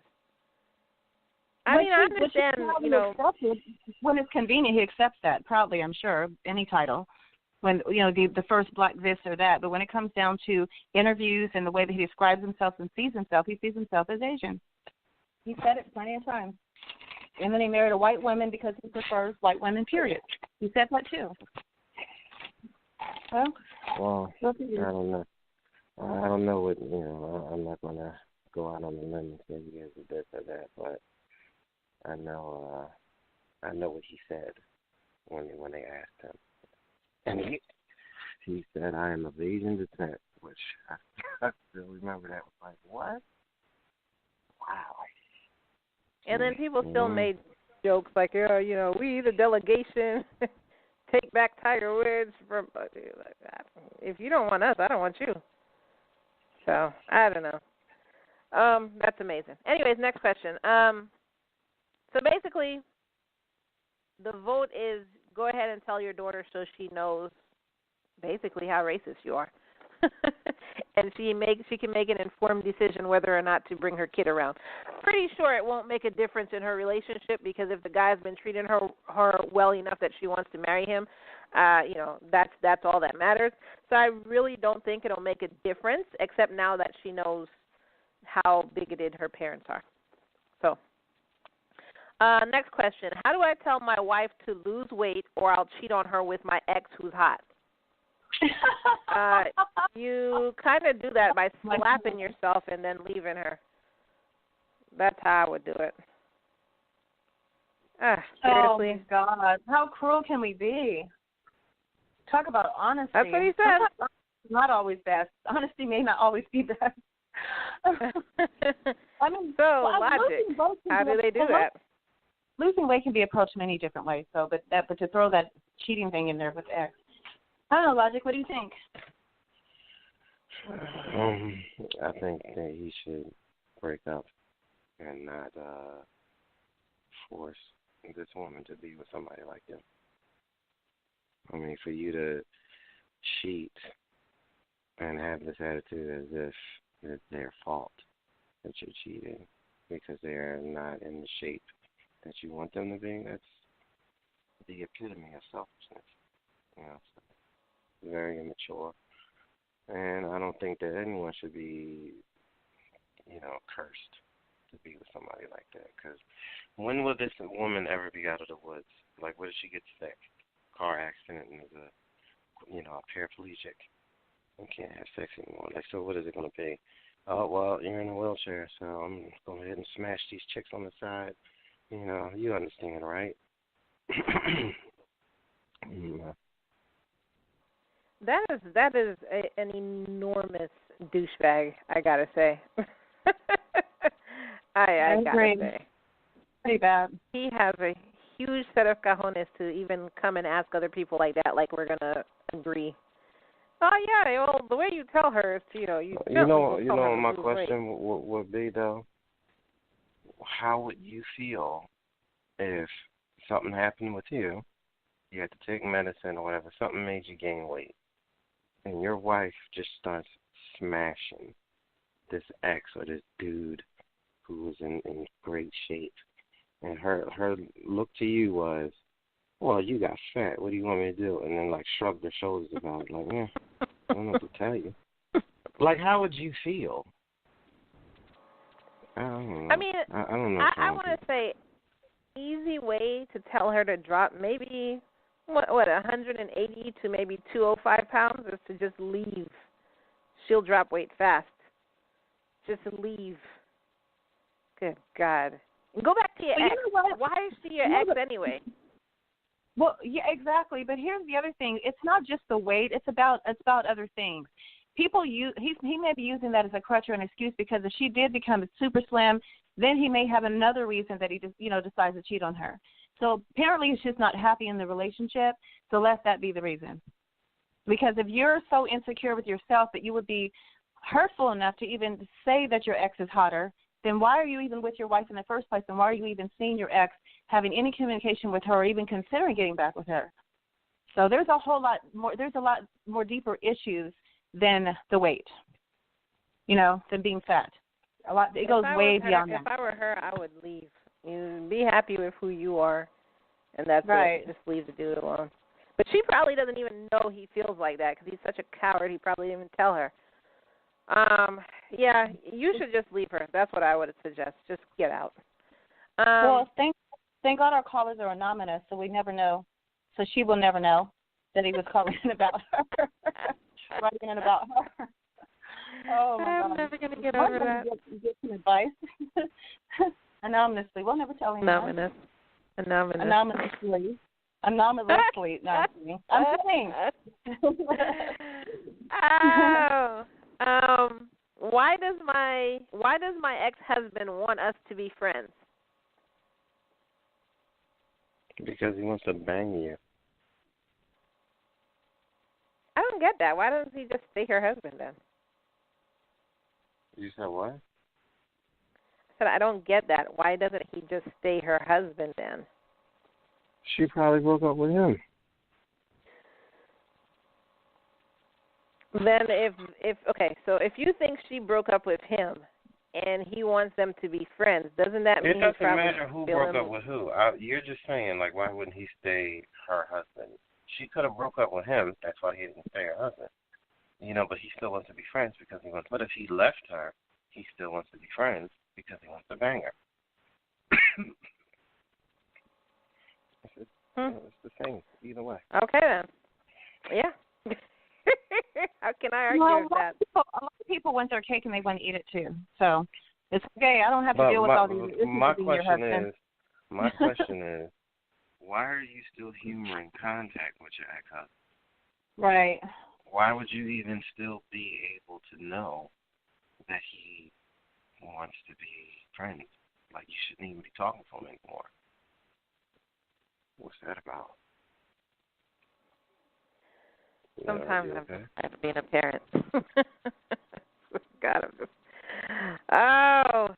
I understand, when it's convenient, he accepts that, proudly, I'm sure, any title. When, the first black this or that. But when it comes down to interviews and the way that he describes himself and sees himself as Asian. He said it plenty of times. And then he married a white woman because he prefers white women, period. He said that too. Well, I don't know. I don't know what, I'm not going to go out on a limb and say he is this or that, but I know what he said when they asked him. And he said, I am of Asian descent, which I still remember. That was like, what? Wow. And then people still made jokes like, we the delegation take back Tiger Woods from. If you don't want us, I don't want you. So I don't know. That's amazing. Anyways, next question. So basically, the vote is go ahead and tell your daughter so she knows basically how racist you are. And she can make an informed decision whether or not to bring her kid around. Pretty sure it won't make a difference in her relationship because if the guy's been treating her well enough that she wants to marry him, that's all that matters. So I really don't think it'll make a difference, except now that she knows how bigoted her parents are. So, next question. How do I tell my wife to lose weight or I'll cheat on her with my ex who's hot? You kind of do that by slapping yourself and then leaving her. That's how I would do it. Seriously. Oh, my God. How cruel can we be? Talk about honesty. That's what he said. Sometimes not always best. Honesty may not always be best. Logic. How do they do that? Losing weight can be approached many different ways. So, but to throw that cheating thing in there with the ex. I don't know, Logic. What do you think? I think that he should break up and not force this woman to be with somebody like him. I mean, for you to cheat and have this attitude as if it's their fault that you're cheating because they're not in the shape that you want them to be, that's the epitome of selfishness. So very immature. And I don't think that anyone should be, cursed to be with somebody like that. Because when will this woman ever be out of the woods? Like, what if she gets sick? Car accident and is a paraplegic and can't have sex anymore. Like, so what is it going to be? Oh, well, you're in a wheelchair, so I'm going to go ahead and smash these chicks on the side. You understand, right? That is an enormous douchebag, I gotta say. I gotta say. Pretty bad. He has a huge set of cojones to even come and ask other people like that, like we're gonna agree. Oh yeah, well the way you tell her is to, my question would be though, how would you feel if something happened with you? You had to take medicine or whatever, something made you gain weight, and your wife just starts smashing this ex or this dude who was in great shape, and her look to you was, well, you got fat, what do you want me to do? And then shrugged her shoulders about it, I don't know what to tell you. How would you feel? I don't know. I mean, I don't know. I want to say easy way to tell her to drop maybe 180 to maybe 205 pounds is to just leave. She'll drop weight fast. Just leave. Good God. And go back to your ex. Why is she your ex anyway? Well, yeah, exactly. But here's the other thing. It's not just the weight. It's about other things. People he may be using that as a crutch or an excuse because if she did become super slim, then he may have another reason that he just decides to cheat on her. So apparently he's just not happy in the relationship. So let that be the reason. Because if you're so insecure with yourself that you would be hurtful enough to even say that your ex is hotter, then why are you even with your wife in the first place? And why are you even seeing your ex, having any communication with her, or even considering getting back with her? So there's a lot more deeper issues than the weight, than being fat. It goes way beyond that. If I were her, I would leave. You be happy with who you are, and that's right. it. Just leave the dude alone. But she probably doesn't even know he feels like that because he's such a coward. He probably didn't even tell her. Yeah, you should just leave her. That's what I would suggest. Just get out. Well, thank God our callers are anonymous, so we never know. So she will never know that he was calling in about her. Writing in about her. Oh, my God. I'm never going to get over that. Get some advice. Anonymously. We'll never tell him. Anonymously. Anonymously. No, I'm kidding. Why does my ex-husband want us to be friends? Because he wants to bang you. I don't get that. Why doesn't he just stay her husband then? You said what? I said I don't get that. Why doesn't he just stay her husband then? She probably broke up with him. Then so if you think she broke up with him and he wants them to be friends, doesn't that mean it doesn't probably matter who broke up with who? You're just saying, like, why wouldn't he stay her husband? She could have broke up with him. That's why he didn't stay her husband. But he still wants to be friends because he wants. But if he left her, he still wants to be friends because he wants to bang her. It's the same either way. Okay then. Yeah. How can I argue with that? A lot of people want their cake and they want to eat it too. So it's okay. I don't have to deal with all these issues with your husband. My question is, why are you still humoring contact with your ex-husband? Right. Why would you even still be able to know that he wants to be friends? Like, you shouldn't even be talking to him anymore. What's that about? Sometimes I've been a parent. God, oh.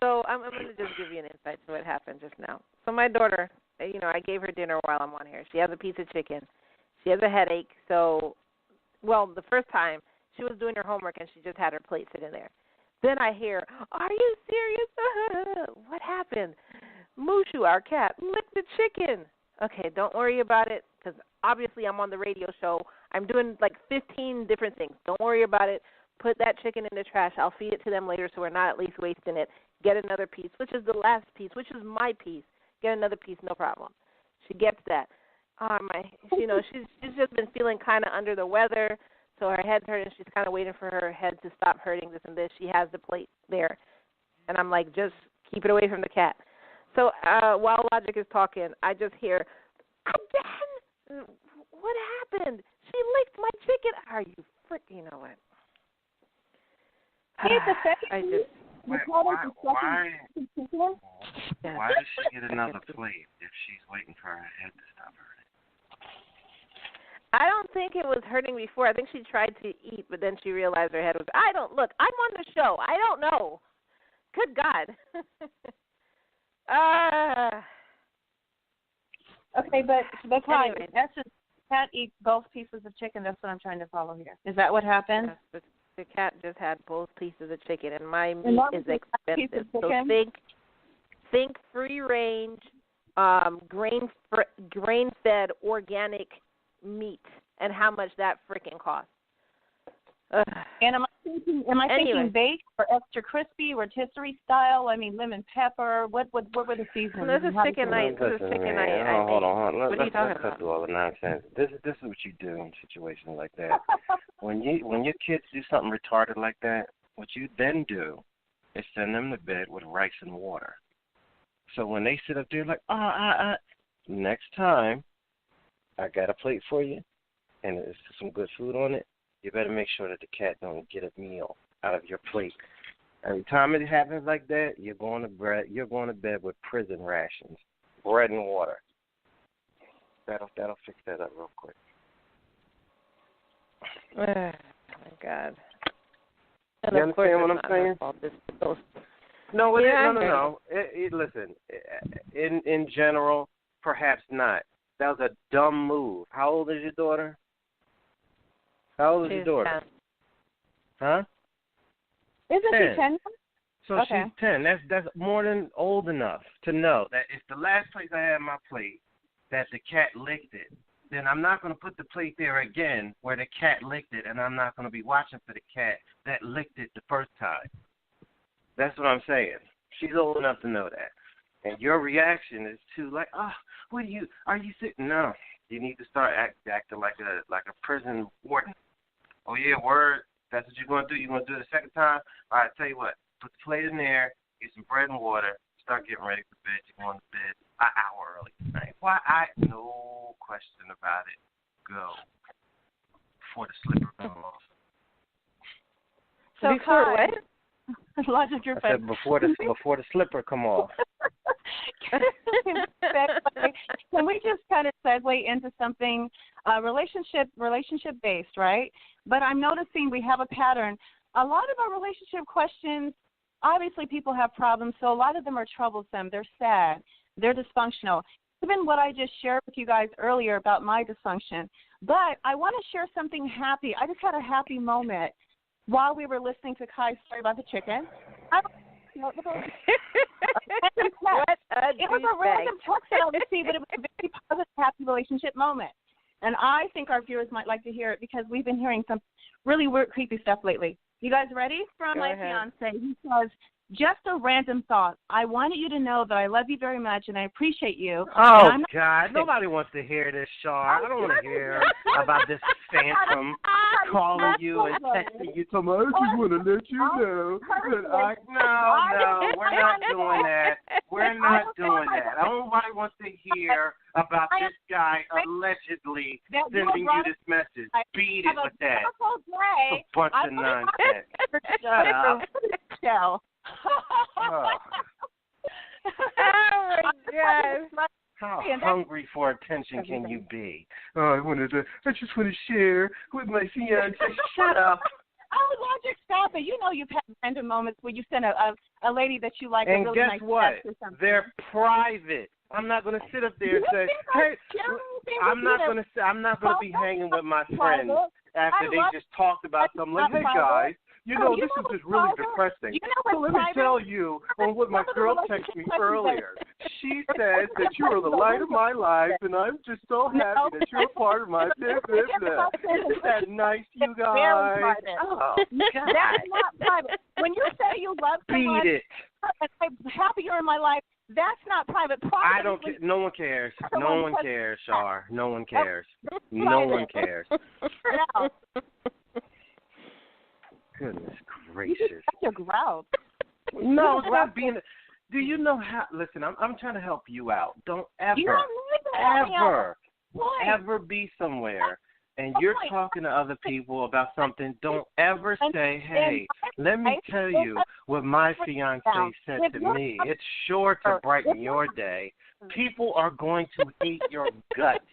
So I'm going to just give you an insight to what happened just now. So my daughter, I gave her dinner while I'm on here. She has a piece of chicken. She has a headache. So, the first time she was doing her homework and she just had her plate sitting there. Then I hear, "Are you serious? What happened?" Mushu, our cat, licked the chicken. Okay, don't worry about it because obviously I'm on the radio show. I'm doing like 15 different things. Don't worry about it. Put that chicken in the trash. I'll feed it to them later so we're not at least wasting it. Get another piece, which is the last piece, which is my piece. Get another piece, no problem. She gets that. She's just been feeling kind of under the weather, so her head's hurting. She's kind of waiting for her head to stop hurting, this and this. She has the plate there. And I'm like, just keep it away from the cat. So while Logic is talking, I just hear, "Again? What happened? She licked my chicken." Are you freaking, you know what? Here's the thing. Why does she get another plate if she's waiting for her head to stop hurting? I don't think it was hurting before. I think she tried to eat, but then she realized her head was. I'm on the show. I don't know. Good God. Okay, but anyway. That's just cat eats both pieces of chicken. That's what I'm trying to follow here. Is that what happened? Yes, the cat just had both pieces of chicken, and my meat is expensive. So think free range, grain fed organic meat, and how much that freaking costs. And am I thinking baked or extra crispy, rotisserie style? I mean, lemon pepper. What were the seasonings? This is chicken night. Hold on. What are you talking let's cut through all the nonsense. This is what you do in situations like that. when your kids do something retarded like that, what you then do is send them to bed with rice and water. So when they sit up there like, next time I got a plate for you, and there's some good food on it, you better make sure that the cat don't get a meal out of your plate. Every time it happens like that, you're going to bed with prison rations, bread and water. That'll fix that up real quick. Oh my God. And You of course, understand what I'm it's not saying? her fault. It's those. No, it Yeah, is. No. Listen, in general, perhaps not. That was a dumb move. How old is your daughter? How old is your She's daughter? 10. Huh? Isn't 10. she 10? So Okay. she's 10. That's more than old enough to know that if the last place I had my plate that the cat licked it, then I'm not going to put the plate there again where the cat licked it, and I'm not going to be watching for the cat that licked it the first time. That's what I'm saying. She's old enough to know that. And your reaction is to like, oh, are you sitting? No. You need to start acting like a prison warden. Oh, yeah, word. That's what you're going to do. You're going to do it the second time? All right, tell you what. Put the plate in there, get some bread and water, start getting ready for bed. You're going to bed an hour early tonight. Why? No question about it. Go. Before the slipper comes off. So Before Kai, what? Logic, your I said before the slipper come off. Can we just kind of segue into something relationship based, right? But I'm noticing we have a pattern. A lot of our relationship questions, obviously people have problems, so a lot of them are troublesome. They're sad. They're dysfunctional. Even what I just shared with you guys earlier about my dysfunction. But I want to share something happy. I just had a happy moment while we were listening to Kai's story about the chicken. It was a random text that I received, but it was a very positive, happy relationship moment. And I think our viewers might like to hear it because we've been hearing some really weird, creepy stuff lately. You guys ready? From my fiance. He says, just a random thought. I wanted you to know that I love you very much and I appreciate you. Oh, God. Nobody wants to hear this, Shar. I don't want to hear about this phantom calling you and texting you. I just want to let you know that No, we're not doing that. We're not doing that. Nobody wants to hear about this guy allegedly sending you this message. Beat it with that. A bunch of nonsense. Shut up. Oh my gosh. How hungry for attention can you be? I just want to share with my fiance. Shut up. Oh, Logic, stop it. You know you've had random moments where you send a lady that you like and a really guess nice what? text or something. They're private. I'm not going to sit up there and say, hey, I'm not going to be hanging with my friends after they just talked about something like, hey, guys, this is just really depressing. So let me tell you on what my girl texted me earlier. She says that you are the light of my life, and I'm just so happy that you're a part of my business. Isn't that nice, you guys? Oh, God. That's not private. When you say you love someone, beat it. I'm happy you're in my life. That's not private. I don't care. No one cares. No one cares, Shar. No one cares. No one cares. Goodness gracious. You just your growl. No, it's not being. Do you know how? Listen, I'm trying to help you out. Don't ever be somewhere and you're talking to other people about something. Don't ever say, hey, let me tell you what my fiance said to me. It's sure to brighten your day. People are going to hate your guts.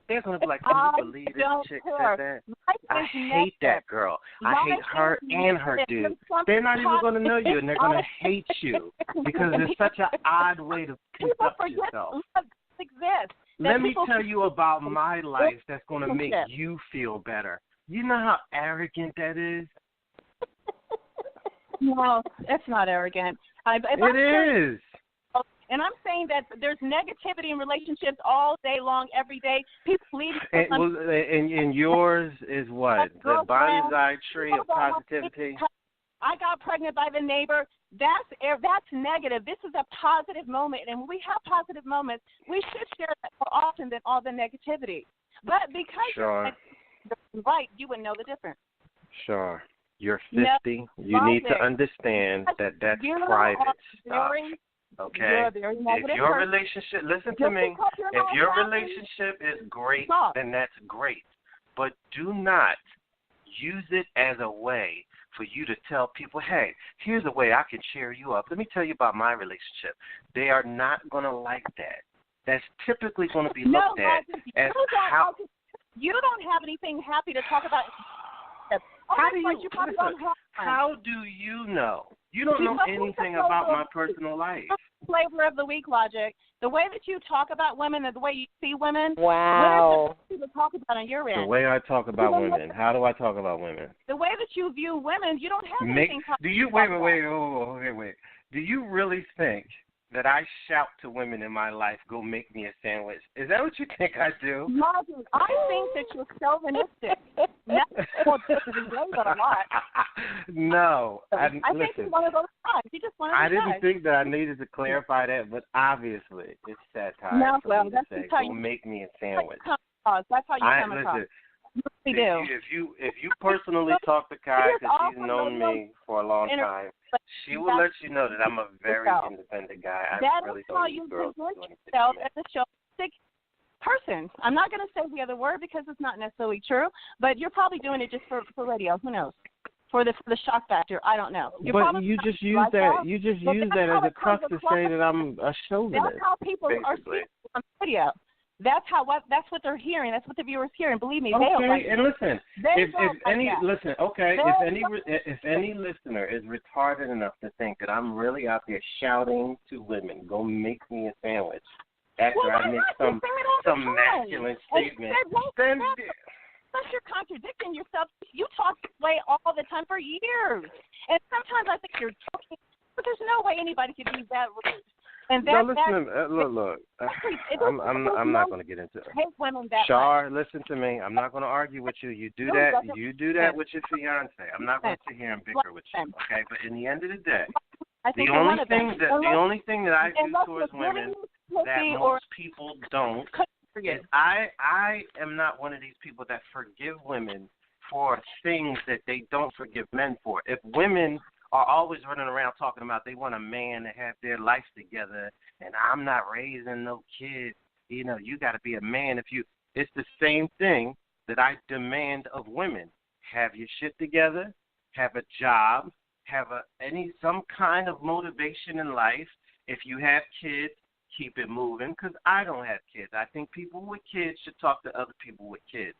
They're going to be like, can you believe this chick said that? I hate that girl. I hate her and her dude. They're not even going to know you, and they're going to hate you because it's such an odd way to conduct yourself. Let me tell you about my life that's going to make you feel better. You know how arrogant that is? No, it's not arrogant. It is. And I'm saying that there's negativity in relationships all day long, every day. People leave. And yours is what? The bonsai tree of positivity? I got pregnant by the neighbor. That's negative. This is a positive moment. And when we have positive moments, we should share that more often than all the negativity. But because you're right, you would know the difference. Sure. You're 50. You need to understand that that's private stuff. Okay? If your relationship, listen to me, if your relationship is great, then that's great. But do not use it as a way for you to tell people, hey, here's a way I can cheer you up. Let me tell you about my relationship. They are not going to like that. That's typically going to be looked at as how. You don't have anything happy to talk about. How do you probably don't have one. How do you know? You don't know anything about my personal life. Flavor of the week, Logic. The way that you talk about women and the way you see women. Wow. What is it to talk about on your end? The way I talk about women. How do I talk about women? The way that you view women, you don't have anything. Wait. Do you really think that I shout to women in my life, go make me a sandwich? Is that what you think I do? Logic, I think that you're chauvinistic. A lot. No. I think you're one of those guys. You just want to I didn't think that I needed to clarify that, but obviously it's satire. No, for well, me that's to say, how go make me a sandwich. That's how you come across. Listen, if you personally talk to Kai, because she's known me for a long time, she will let you know that I'm a very independent guy. I really don't need girls to do anything for me. As a showmantic person. I'm not going to say the other word because it's not necessarily true, but you're probably doing it just for radio. Who knows? For the shock factor, I don't know. But you just use that. You just use that as a crux to say that I'm a chauvinist. That's how people are seeing on radio. That's what they're hearing. That's what the viewers hear. And believe me, they don't like and listen, if any listener is retarded enough to think that I'm really out there shouting to women, go make me a sandwich, after I make some masculine statement, then plus you're contradicting yourself. You talk this way all the time for years, and sometimes I think you're joking, but there's no way anybody could be that rude. And look. I'm not going to get into it. Shar, listen to me. I'm not going to argue with you. You do that with your fiance. I'm not going to sit here and bicker with you. Okay, but in the end of the day, the only thing that I do towards women that most people don't is I am not one of these people that forgive women for things that they don't forgive men for. If women are always running around talking about they want a man to have their life together and I'm not raising no kids, you got to be a man it's the same thing that I demand of women. Have your shit together, have a job, have some kind of motivation in life. If you have kids, keep it moving, because I don't have kids. I think people with kids should talk to other people with kids,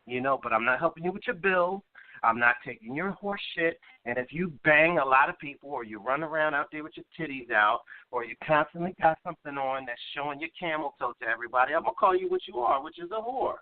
but I'm not helping you with your bills. I'm not taking your horse shit. And if you bang a lot of people or you run around out there with your titties out or you constantly got something on that's showing your camel toe to everybody, I'm going to call you what you are, which is a whore.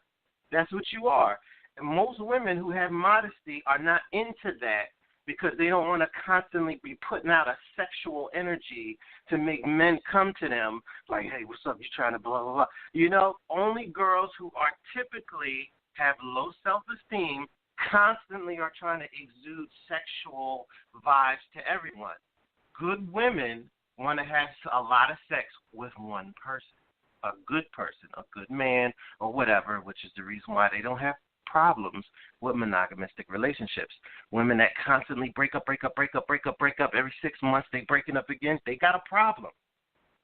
That's what you are. And most women who have modesty are not into that because they don't want to constantly be putting out a sexual energy to make men come to them like, hey, what's up? You trying to blah, blah, blah. Only girls who are typically have low self-esteem constantly are trying to exude sexual vibes to everyone. Good women want to have a lot of sex with one person, a good person, a good man, or whatever, which is the reason why they don't have problems with monogamous relationships. Women that constantly break up, every 6 months they breaking up again, they got a problem.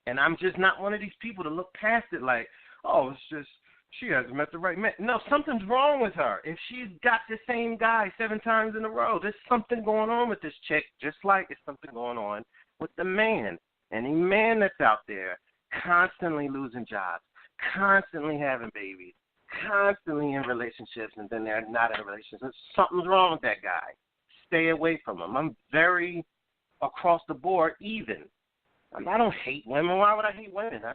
And I'm just not one of these people to look past it like, oh, it's just she hasn't met the right man. No, something's wrong with her. If she's got the same guy 7 times in a row, there's something going on with this chick, just like it's something going on with the man. Any man that's out there constantly losing jobs, constantly having babies, constantly in relationships, and then they're not in a relationship. Something's wrong with that guy. Stay away from him. I'm very across the board even. I don't hate women. Why would I hate women? I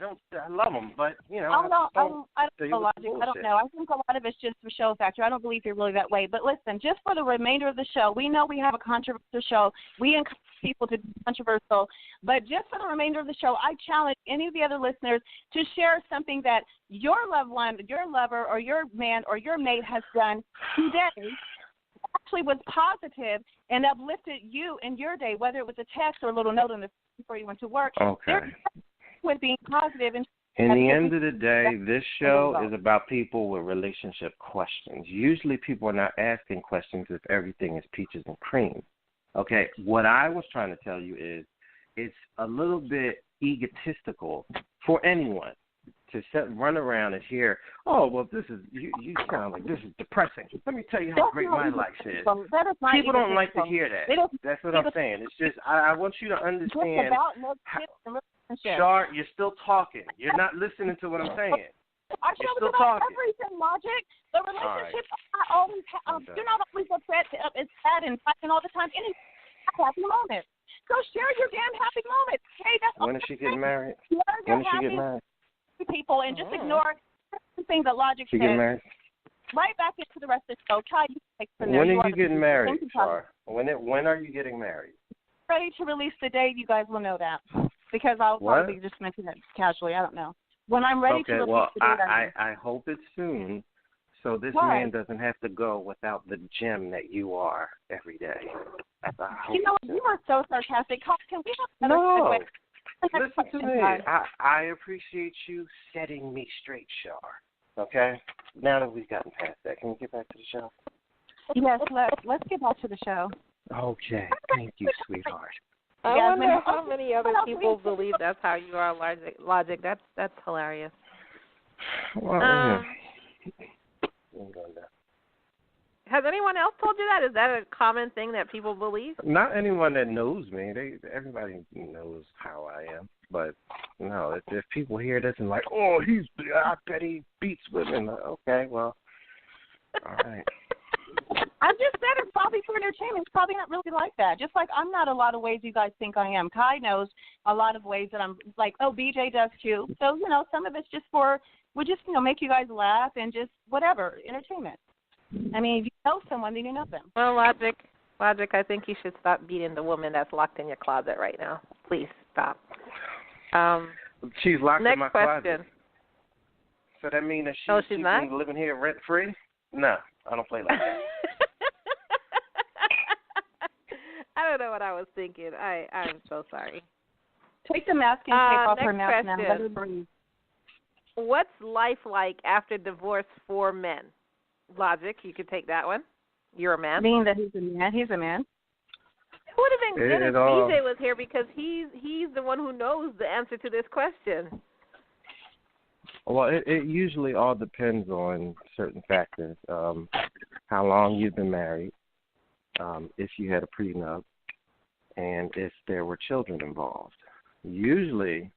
love them, but I don't know. I don't know. I think a lot of it's just for show factor. I don't believe you're really that way. But listen, just for the remainder of the show, we know we have a controversial show. We encourage people to be controversial, but just for the remainder of the show, I challenge any of the other listeners to share something that your loved one, your lover, or your man or your mate has done today actually was positive and uplifted you in your day, whether it was a text or a little note on the before you went to work. Okay. With being positive. And in the end of the day, this show is about people with relationship questions. Usually people are not asking questions if everything is peaches and cream. Okay, what I was trying to tell you is it's a little bit egotistical for anyone to run around and hear, oh, well, this is, you sound like this is depressing. Let me tell you how great my life is. People don't like to hear that. That's what I'm saying. It's just, I want you to understand. Shar, you're still talking. You're not listening to what I'm saying. Our show You're is still about talking. everything, Logic. The relationship, Okay. you're not always upset. It's sad and fighting all the time. And it's happy moments. So share your damn happy moments. Hey, that's When is she getting married? Share your When is she happy getting married? people and just ignore everything that Logic She getting says. married? Right back into the rest of the show. Kai, you take from there. When are are you the getting people. married, Thank you, Kai. Char? When are you getting married? Ready to release the date, you guys will know that. Because I'll What? probably just mention it casually. I don't know. When I'm ready to Okay, release well, the date, I hope it's soon, so this Why? man doesn't have to go without the gem that you are every day. That's I hope You know what? it's You are so sarcastic. Can we have No. another segue? Listen to me. I appreciate you setting me straight, Char. Okay? Now that we've gotten past that, can we get back to the show? Yes, let's get back to the show. Okay. Thank you, sweetheart. I Jasmine, wonder how many other else people we- believe that's how you are, Logic. That's hilarious. Well, Um, I'm going down. Has anyone else told you that? Is that a common thing that people believe? Not anyone that knows me. Everybody knows how I am. But no, if people hear this and like, oh, I bet he beats women. Okay, well, all right. I just said it's probably for entertainment. It's probably not really like that. Just like I'm not a lot of ways you guys think I am. Kai knows a lot of ways that I'm like, oh, BJ does too. So, some of it's just we just, make you guys laugh and just whatever, entertainment. I mean, if you know someone, then you know them. Well, Logic, I think you should stop beating the woman that's locked in your closet right now. Please stop. She's locked next in my question. closet. So that means that Oh, she's she's not? living here rent free? No, I don't play like that. I don't know what I was thinking. I'm so sorry. Take the masking tape off her next mouth now. Let question. her breathe. What's life like after divorce for men? Logic, you could take that one. You're a man. Being that he's a man, he's a man. It would have been good if all- BJ was here because he's the one who knows the answer to this question. Well, it usually all depends on certain factors. How long you've been married, if you had a prenup, and if there were children involved. Usually,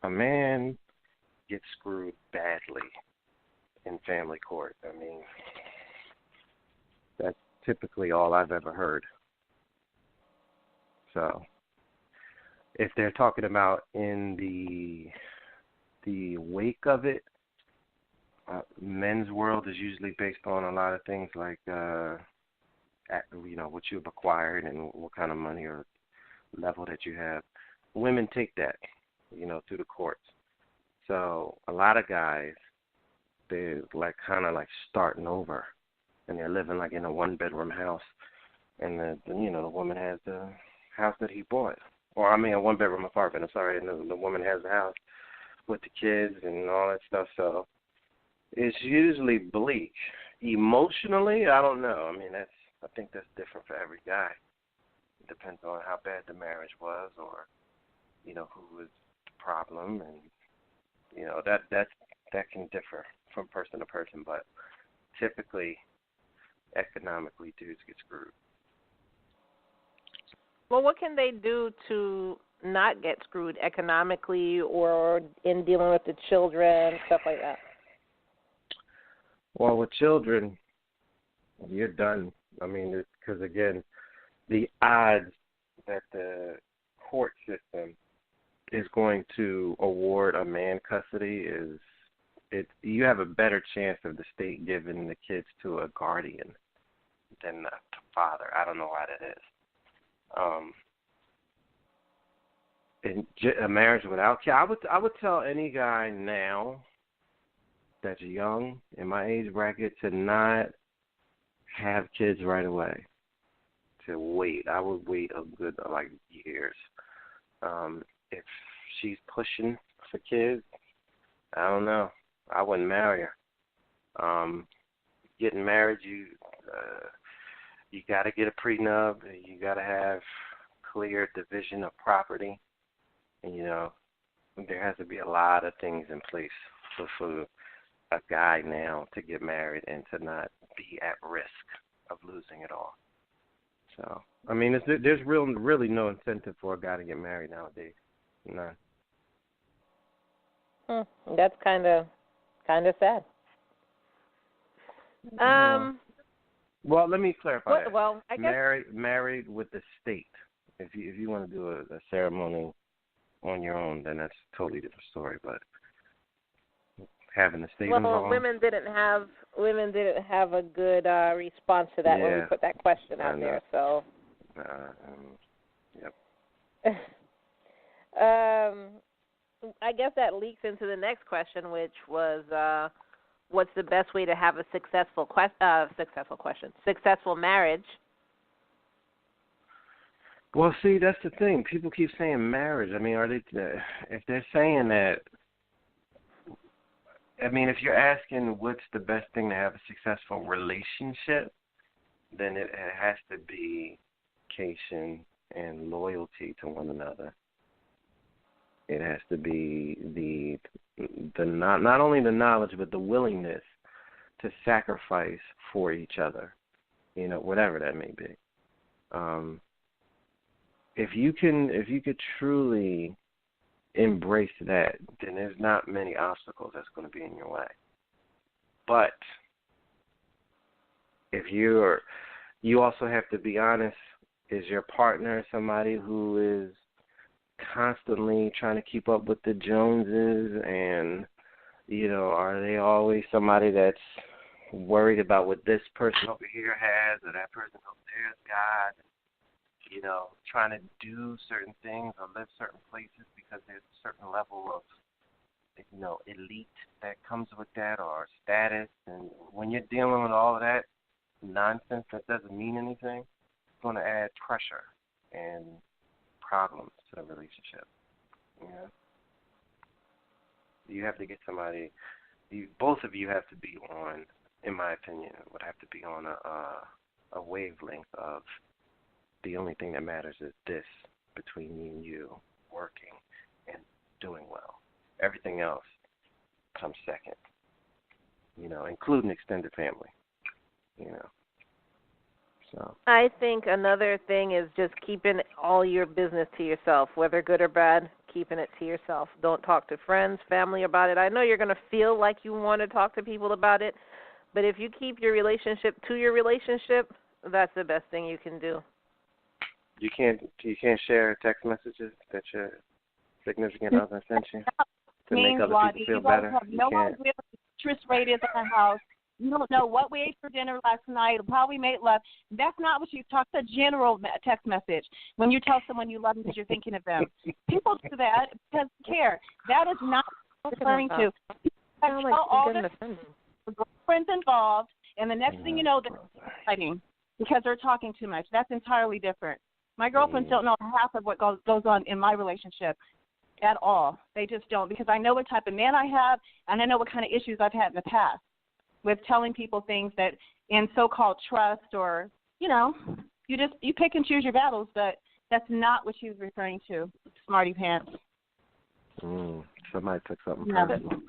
a man gets screwed badly in family court. I mean, that's typically all I've ever heard. So, if they're talking about in the wake of it, men's world is usually based on a lot of things like, what you've acquired and what kind of money or level that you have. Women take that, through the courts. So a lot of guys, they're kind of starting over, and they're living in a one-bedroom house, and the woman has the house that he bought, or a one-bedroom apartment. I'm sorry, and the woman has the house with the kids and all that stuff. So it's usually bleak. Emotionally, I don't know. I think that's different for every guy. It depends on how bad the marriage was, or who was the problem, and that can differ from person to person. But typically, economically, dudes get screwed. Well, what can they do to not get screwed economically or in dealing with the children, stuff like that? Well, with children, you're done. Because, again, the odds that the court system is going to award a man custody you have a better chance of the state giving the kids to a guardian than the father. I don't know why that is. In a marriage without kids, I would tell any guy now that's young in my age bracket to not have kids right away. To wait. I would wait a good years. If she's pushing for kids, I don't know. I wouldn't marry her. Getting married, you got to get a prenup. You got to have clear division of property. And, there has to be a lot of things in place for a guy now to get married and to not be at risk of losing it all. So, there's really no incentive for a guy to get married nowadays. None. That's kind of kind of sad. Well, let me clarify that. Well, I guess married with the state. If you want to do a ceremony on your own, then that's a totally different story. But having the state involved. Women didn't have a good response to that when we put that question out there. So. Yep. I guess that leaks into the next question, which was, what's the best way to have a successful marriage? Well, see, that's the thing. People keep saying marriage. I mean, if they're saying that, I mean, if you're asking what's the best thing to have a successful relationship, then it has to be communication and loyalty to one another. It has to be the not only the knowledge, but the willingness to sacrifice for each other, whatever that may be. If you could truly embrace that, then there's not many obstacles that's going to be in your way. But if you also have to be honest, is your partner somebody who is constantly trying to keep up with the Joneses, and are they always somebody that's worried about what this person over here has or that person over there's got, trying to do certain things or live certain places because there's a certain level of elite that comes with that, or status. And when you're dealing with all of that nonsense that doesn't mean anything, it's going to add pressure and problems to the relationship. You have to get somebody. Both of you have to be on, in my opinion, would have to be on a wavelength of the only thing that matters is this between me and you, working and doing well. Everything else comes second. Including extended family. So I think another thing is just keeping all your business to yourself, whether good or bad, keeping it to yourself. Don't talk to friends, family about it. I know you're going to feel like you want to talk to people about it, but if you keep your relationship to your relationship, that's the best thing you can do. You can't share text messages that your significant other sent you to make other people feel better. No idea what the interest rate is in the house. You don't know what we ate for dinner last night, how we made love. That's not what you talk. It's a general text message when you tell someone you love them because you're thinking of them. People do that because they care. That is not what I'm referring to. All the girlfriends involved, and the next thing you know, they're fighting because they're talking too much. That's entirely different. My girlfriends don't know half of what goes on in my relationship at all. They just don't, because I know what type of man I have, and I know what kind of issues I've had in the past with telling people things that in so-called trust, or, you pick and choose your battles, but that's not what she was referring to, smarty pants. Somebody took something personal.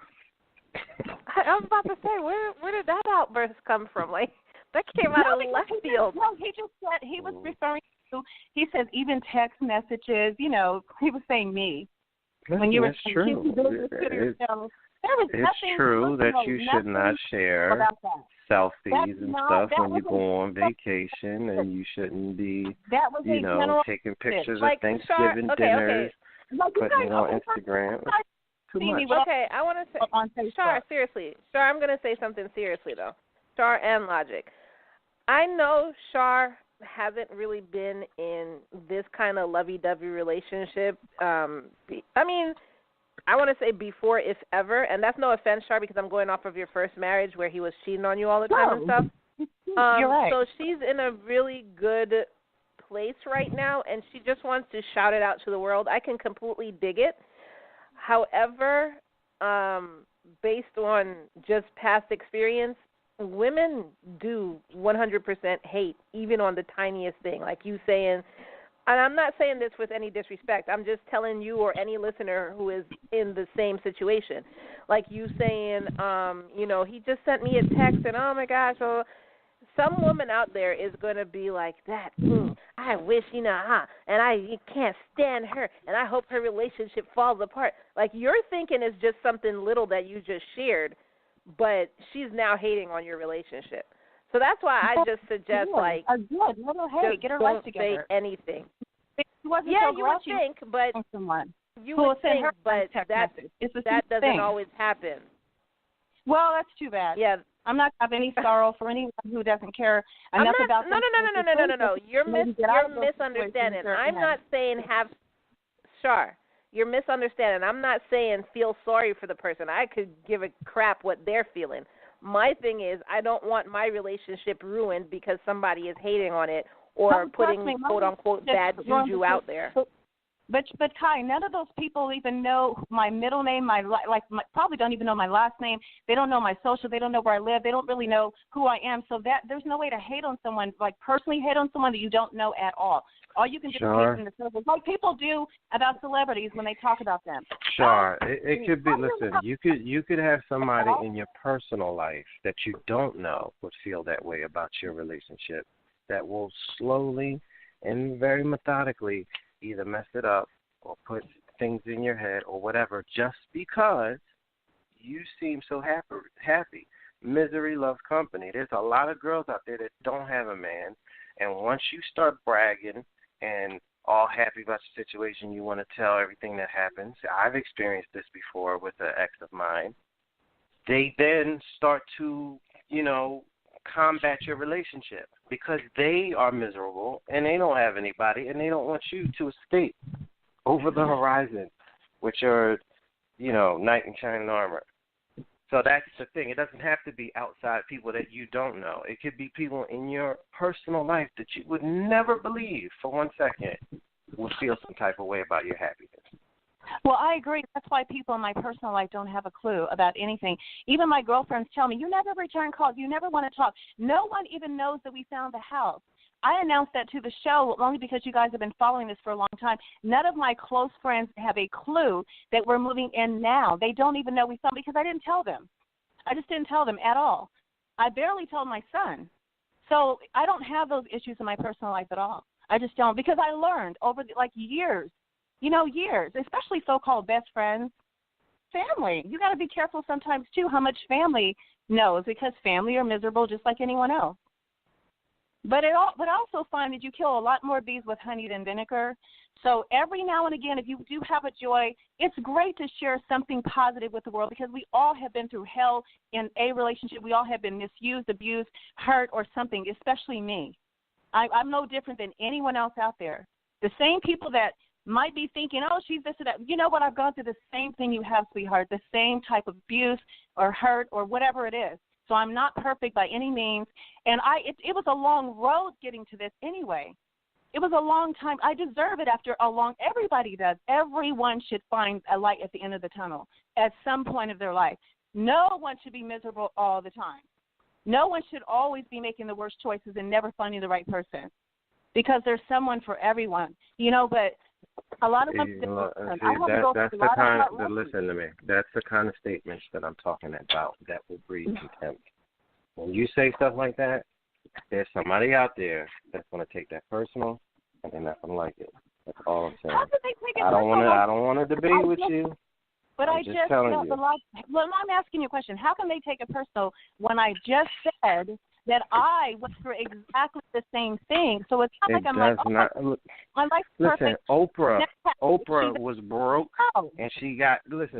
I was about to say, where did that outburst come from? Like, that came out of left field. No, he just said he was referring to, he said even text messages, he was saying me. When you were true. It's true that you should not share selfies and stuff when you go on vacation, and you shouldn't be, taking pictures of Thanksgiving dinners, putting it on Instagram. Too much. Okay, I want to say, Shar, seriously. Shar, I'm going to say something seriously, though. Shar and Logic. I know Shar hasn't really been in this kind of lovey-dovey relationship. I want to say before, if ever, and that's no offense, Shar, because I'm going off of your first marriage where he was cheating on you all the time and stuff. You're right. So she's in a really good place right now, and she just wants to shout it out to the world. I can completely dig it. However, based on just past experience, women do 100% hate, even on the tiniest thing, like you saying. And I'm not saying this with any disrespect. I'm just telling you or any listener who is in the same situation. Like you saying, he just sent me a text and, oh, my gosh. Well, some woman out there is going to be like that. I wish, and I can't stand her, and I hope her relationship falls apart. Like, you're thinking it's just something little that you just shared, but she's now hating on your relationship. So that's why I just suggest, like, good. Let her hate. Get her life together. Don't say anything. Wasn't yeah, so you would think, but someone you would think, but that doesn't thing. always happen. Well, that's too bad. Yeah, I'm not have any sorrow for anyone who doesn't care enough about them. No. You're misunderstanding. I'm not saying you're misunderstanding. I'm not saying feel sorry for the person. I could give a crap what they're feeling. My thing is, I don't want my relationship ruined because somebody is hating on it or putting quote unquote bad juju out there. But Kai, none of those people even know my middle name. Probably don't even know my last name. They don't know my social. They don't know where I live. They don't really know who I am. So that there's no way to hate on someone, like personally hate on someone that you don't know at all. All you can do is hate in the circles, like people do about celebrities when they talk about them. Sure, it could be. Listen, you could have somebody in your personal life that you don't know would feel that way about your relationship. That will slowly and very methodically either mess it up or put things in your head or whatever, just because you seem so happy. Misery loves company. There's a lot of girls out there that don't have a man, and once you start bragging and all happy about the situation, you want to tell everything that happens. I've experienced this before with an ex of mine. They then start to, combat your relationship because they are miserable and they don't have anybody and they don't want you to escape over the horizon with your, knight in shining armor. So that's the thing. It doesn't have to be outside people that you don't know. It could be people in your personal life that you would never believe for 1 second would feel some type of way about your happiness. Well, I agree. That's why people in my personal life don't have a clue about anything. Even my girlfriends tell me, you never return calls. You never want to talk. No one even knows that we found the house. I announced that to the show only because you guys have been following this for a long time. None of my close friends have a clue that we're moving in now. They don't even know we found because I didn't tell them. I just didn't tell them at all. I barely told my son. So I don't have those issues in my personal life at all. I just don't because I learned over years. Years, especially so-called best friends, family. You got to be careful sometimes, too, how much family knows because family are miserable just like anyone else. But I also find that you kill a lot more bees with honey than vinegar. So every now and again, if you do have a joy, it's great to share something positive with the world because we all have been through hell in a relationship. We all have been misused, abused, hurt, or something, especially me. I'm no different than anyone else out there. The same people that might be thinking, oh, she's this or that. You know what? I've gone through the same thing you have, sweetheart, the same type of abuse or hurt or whatever it is. So I'm not perfect by any means. And it was a long road getting to this anyway. It was a long time. I deserve it after everybody does. Everyone should find a light at the end of the tunnel at some point of their life. No one should be miserable all the time. No one should always be making the worst choices and never finding the right person because there's someone for everyone, but a lot of them. Listen to me. That's the kind of statements that I'm talking about that will breed contempt. When you say stuff like that, there's somebody out there that's going to take that personal, and they're not going to like it. That's all I'm saying. How can they take it I don't want to debate with you. But I'm asking you a question. How can they take it personal when I just said that I went through exactly the same thing? So it's not my life's perfect. Listen, Oprah was broke, and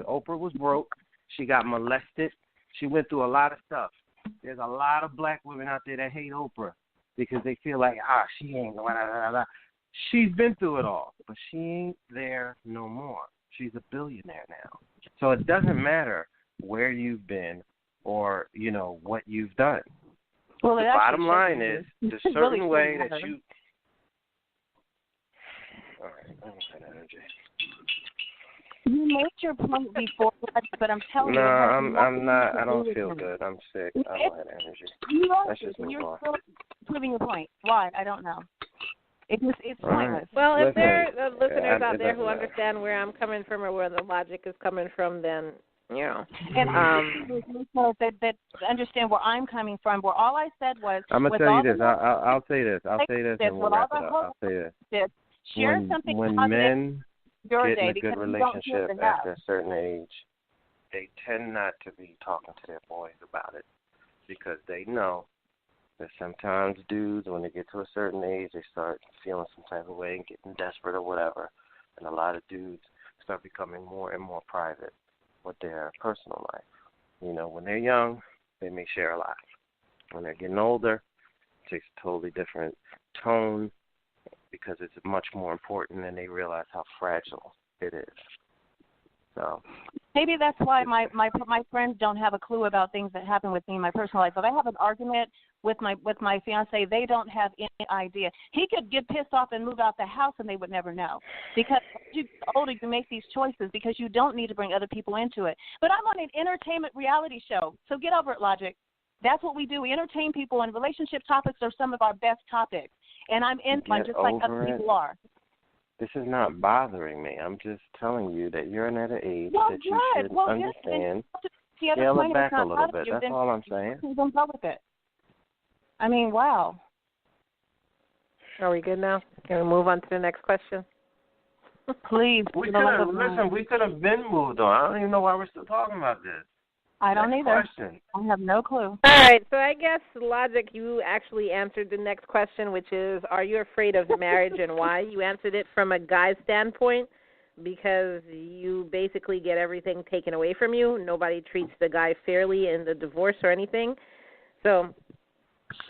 Oprah was broke. She got molested. She went through a lot of stuff. There's a lot of black women out there that hate Oprah because they feel like, she ain't, blah, blah, blah. She's been through it all, but she ain't there no more. She's a billionaire now. So it doesn't matter where you've been or, what you've done. Well, the bottom line is the certain way that you... All right, I don't have energy. You made your point before, but I'm telling you. No, I'm not. I don't feel good. I'm sick. I don't have energy. Let's just move on. You're still proving your point. Why? I don't know. It's pointless. Well, if there are listeners out there who understand where I'm coming from or where the logic is coming from, then, And that understand where I'm coming from, where all I said was... I'm going to tell you this. I'll say this. And we'll wrap it up. I'll say this. Share something when positive men your get day in a good relationship after a certain age, they tend not to be talking to their boys about it because they know that sometimes dudes, when they get to a certain age, they start feeling some type of way and getting desperate or whatever. And a lot of dudes start becoming more and more private with their personal life. You know, when they're young, they may share a lot. When they're getting older, it takes a totally different tone because it's much more important and they realize how fragile it is. So maybe that's why my friends don't have a clue about things that happen with me in my personal life. If I have an argument with my fiance, they don't have any idea. He could get pissed off and move out the house and they would never know. Because as you get older, you make these choices because you don't need to bring other people into it. But I'm on an entertainment reality show, so get over it, Logic. That's what we do. We entertain people, and relationship topics are some of our best topics. And I'm in one just like other people are. This is not bothering me. I'm just telling you that you're at an age that you should understand. Scale it back a little bit. That's all I'm saying. Don't go with it. I mean, wow. Are we good now? Can we move on to the next question? Please. We could have been moved on. I don't even know why we're still talking about this. I don't either. Question. I have no clue. All right, so I guess, Logic, you actually answered the next question, which is, are you afraid of marriage and why? You answered it from a guy's standpoint because you basically get everything taken away from you. Nobody treats the guy fairly in the divorce or anything. So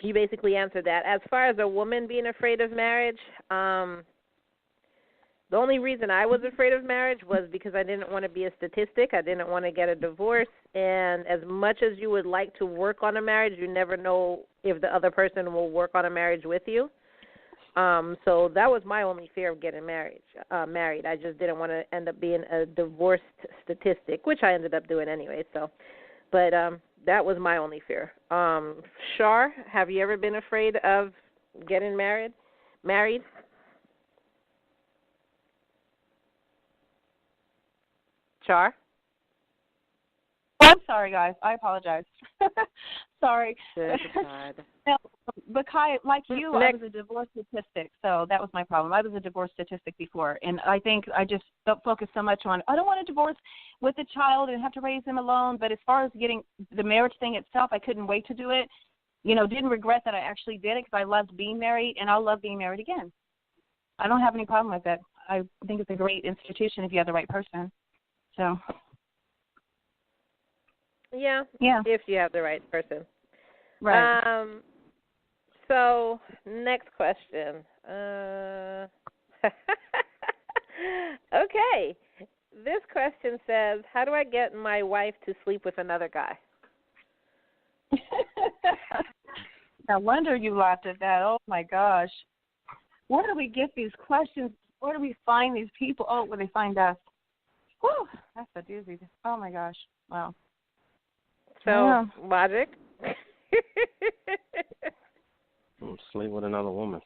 you basically answered that. As far as a woman being afraid of marriage, the only reason I was afraid of marriage was because I didn't want to be a statistic. I didn't want to get a divorce. And as much as you would like to work on a marriage, you never know if the other person will work on a marriage with you. So that was my only fear of getting married. I just didn't want to end up being a divorced statistic, which I ended up doing anyway. But that was my only fear. Shar, have you ever been afraid of getting married? Char? I'm sorry, guys. I apologize. Sorry. Good God. No, but Kai, like you, I was a divorce statistic, so that was my problem. I was a divorce statistic before, and I think I just focused so much on, I don't want to divorce with a child and have to raise him alone, but as far as getting the marriage thing itself, I couldn't wait to do it. You know, didn't regret that I actually did it because I loved being married, and I'll love being married again. I don't have any problem with it. I think it's a great institution if you have the right person. So, yeah, if you have the right person. Right. So, next question. Okay. This question says, how do I get my wife to sleep with another guy? No wonder you laughed at that. Oh, my gosh. Where do we get these questions? Where do we find these people? Oh, where they find us. Whew, that's a doozy. Oh, my gosh. Wow. So, Logic? Sleep with another woman.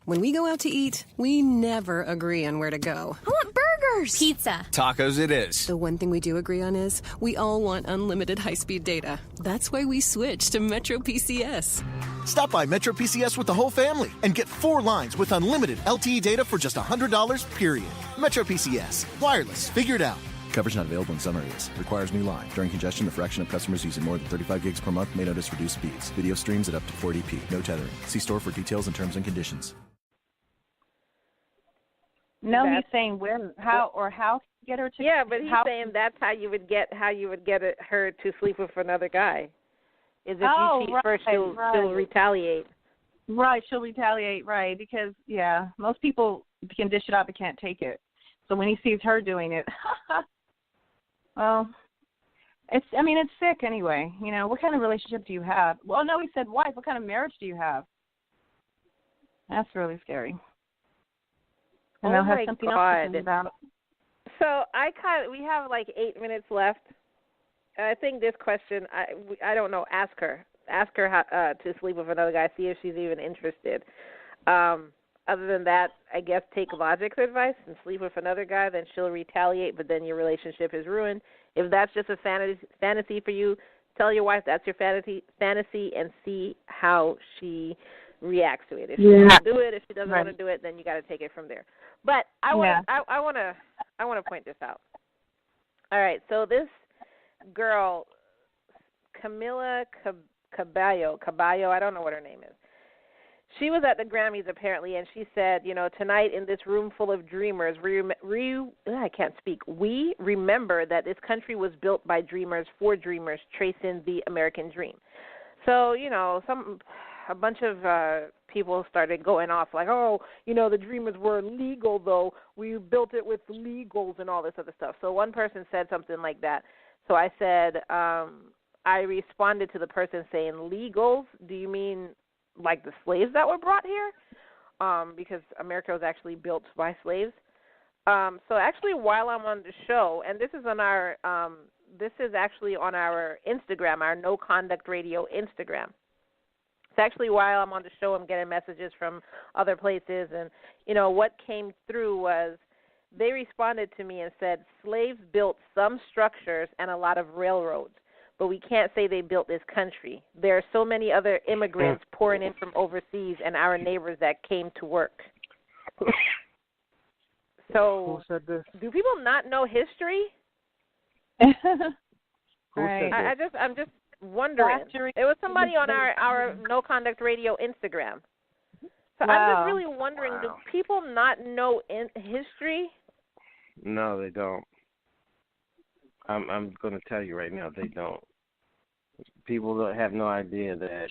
When we go out to eat, we never agree on where to go. I want burgers. Pizza. Tacos it is. The one thing we do agree on is we all want unlimited high-speed data. That's why we switched to Metro PCS. Stop by Metro PCS with the whole family and get 4 lines with unlimited LTE data for just $100, period. Metro PCS. Wireless. Figured out. Coverage not available in some areas. Requires new line. During congestion, the fraction of customers using more than 35 gigs per month may notice reduced speeds. Video streams at up to 480p. No tethering. See store for details and terms and conditions. No, he's saying how to get her to. Yeah, but he's saying that's how you would get her to sleep with another guy. Is if you cheat first, she'll retaliate. Right, she'll retaliate. Right, because most people can dish it out but can't take it. So when he sees her doing it, well, it's sick anyway. You know, what kind of relationship do you have? Well, no, he said wife. What kind of marriage do you have? That's really scary. And they'll have something else to think about. So we have like 8 minutes left. I think this question, I don't know. Ask her how to sleep with another guy. See if she's even interested. Other than that, I guess take Logic's advice and sleep with another guy. Then she'll retaliate, but then your relationship is ruined. If that's just a fantasy for you, tell your wife that's your fantasy, and see how she reacts to it. If she wants to do it, if she doesn't want to do it, then you got to take it from there. But I want to point this out. All right, so this girl, Camila Cabello, I don't know what her name is. She was at the Grammys apparently, and she said, you know, tonight in this room full of dreamers, we remember that this country was built by dreamers for dreamers, tracing the American dream. So, you know, a bunch of people started going off like, oh, you know, the dreamers were legal, though. We built it with legals and all this other stuff. So one person said something like that. So I said, I responded to the person saying, legals? Do you mean like the slaves that were brought here? Because America was actually built by slaves. So actually, while I'm on the show, and this is actually on our Instagram, our No Conduct Radio Instagram. It's actually while I'm on the show, I'm getting messages from other places, and you know what came through was they responded to me and said slaves built some structures and a lot of railroads, but we can't say they built this country. There are so many other immigrants pouring in from overseas and our neighbors that came to work. So, who said this? Do people not know history? Who said this? I'm just wondering. It was somebody on our No Conduct Radio Instagram. So wow. I'm just really wondering, do people not know history? No, they don't. I'm going to tell you right now, they don't. People don't have no idea that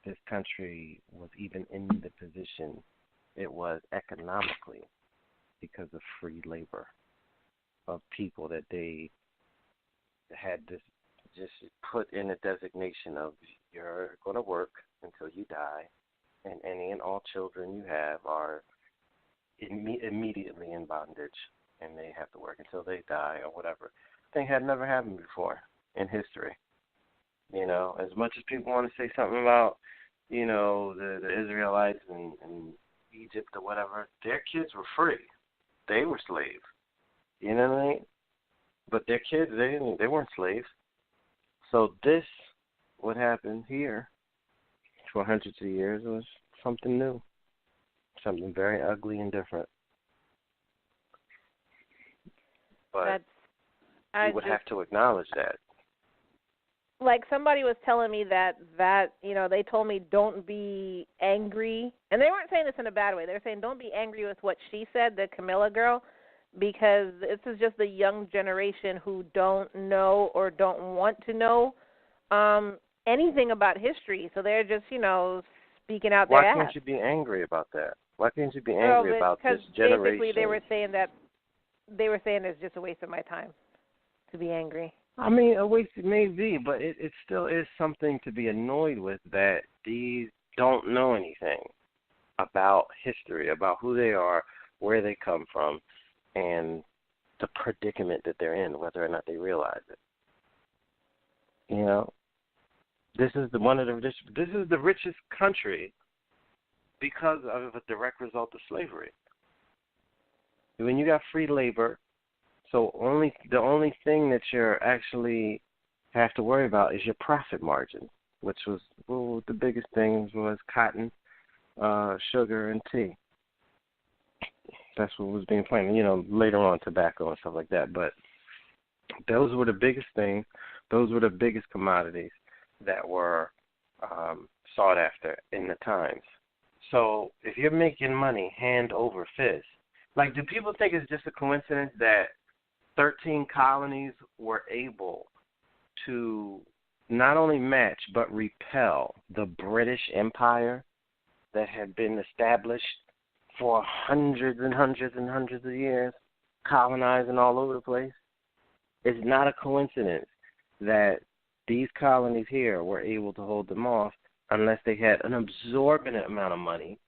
this country was even in the position it was economically because of free labor of people that they had this just put in a designation of you're going to work until you die, and any and all children you have are immediately in bondage, and they have to work until they die or whatever. Thing had never happened before in history. You know, as much as people want to say something about, you know, the Israelites and Egypt or whatever, their kids were free. They were slaves. You know what I mean? But their kids, they weren't slaves. So this, what happened here for hundreds of years, was something new, something very ugly and different. But you would have to acknowledge that. Like somebody was telling me that you know, they told me don't be angry, and they weren't saying this in a bad way. They were saying don't be angry with what she said, the Camilla girl, because this is just the young generation who don't know or don't want to know anything about history. So they're just, you know, speaking out their ass. Why can't you be angry about that? Why can't you be angry about this generation? Basically, they were saying it's just a waste of my time to be angry. I mean, a waste it may be, but it still is something to be annoyed with, that these don't know anything about history, about who they are, where they come from, and the predicament that they're in, whether or not they realize it. You know, this is the richest country because of a direct result of slavery. When you got free labor, so the only thing that you're actually have to worry about is your profit margin, which was the biggest things was cotton, sugar, and tea. That's what was being planned. You know, later on tobacco and stuff like that. But those were the biggest things. Those were the biggest commodities that were sought after in the times. So if you're making money hand over fist, like, do people think it's just a coincidence that 13 colonies were able to not only match but repel the British Empire that had been established for hundreds and hundreds and hundreds of years, colonizing all over the place? It's not a coincidence that these colonies here were able to hold them off unless they had an absorbent amount of money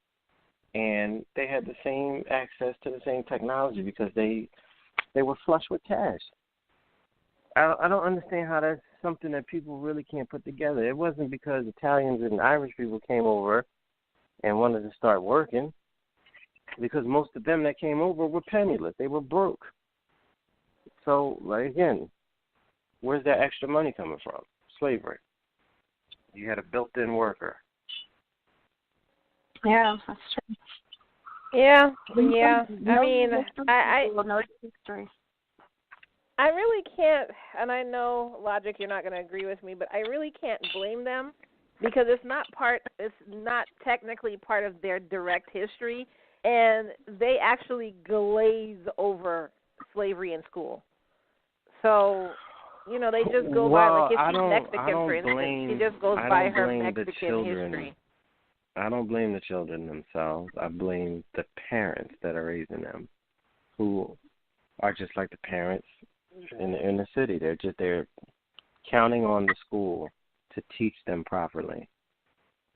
and they had the same access to the same technology because they were flush with cash. I don't understand how that's something that people really can't put together. It wasn't because Italians and Irish people came over and wanted to start working, because most of them that came over were penniless. They were broke. So, like, again, where's that extra money coming from? Slavery. You had a built-in worker. Yeah, that's true. Yeah. I mean, I will know history. I really can't, and I know, Logic, you're not going to agree with me, but I really can't blame them because it's not technically part of their direct history, and they actually glaze over slavery in school. So, you know, they just go by, like if she's Mexican, for instance, she just goes by her Mexican history. I don't blame the children themselves. I blame the parents that are raising them, who are just like the parents in the city. They're counting on the school to teach them properly.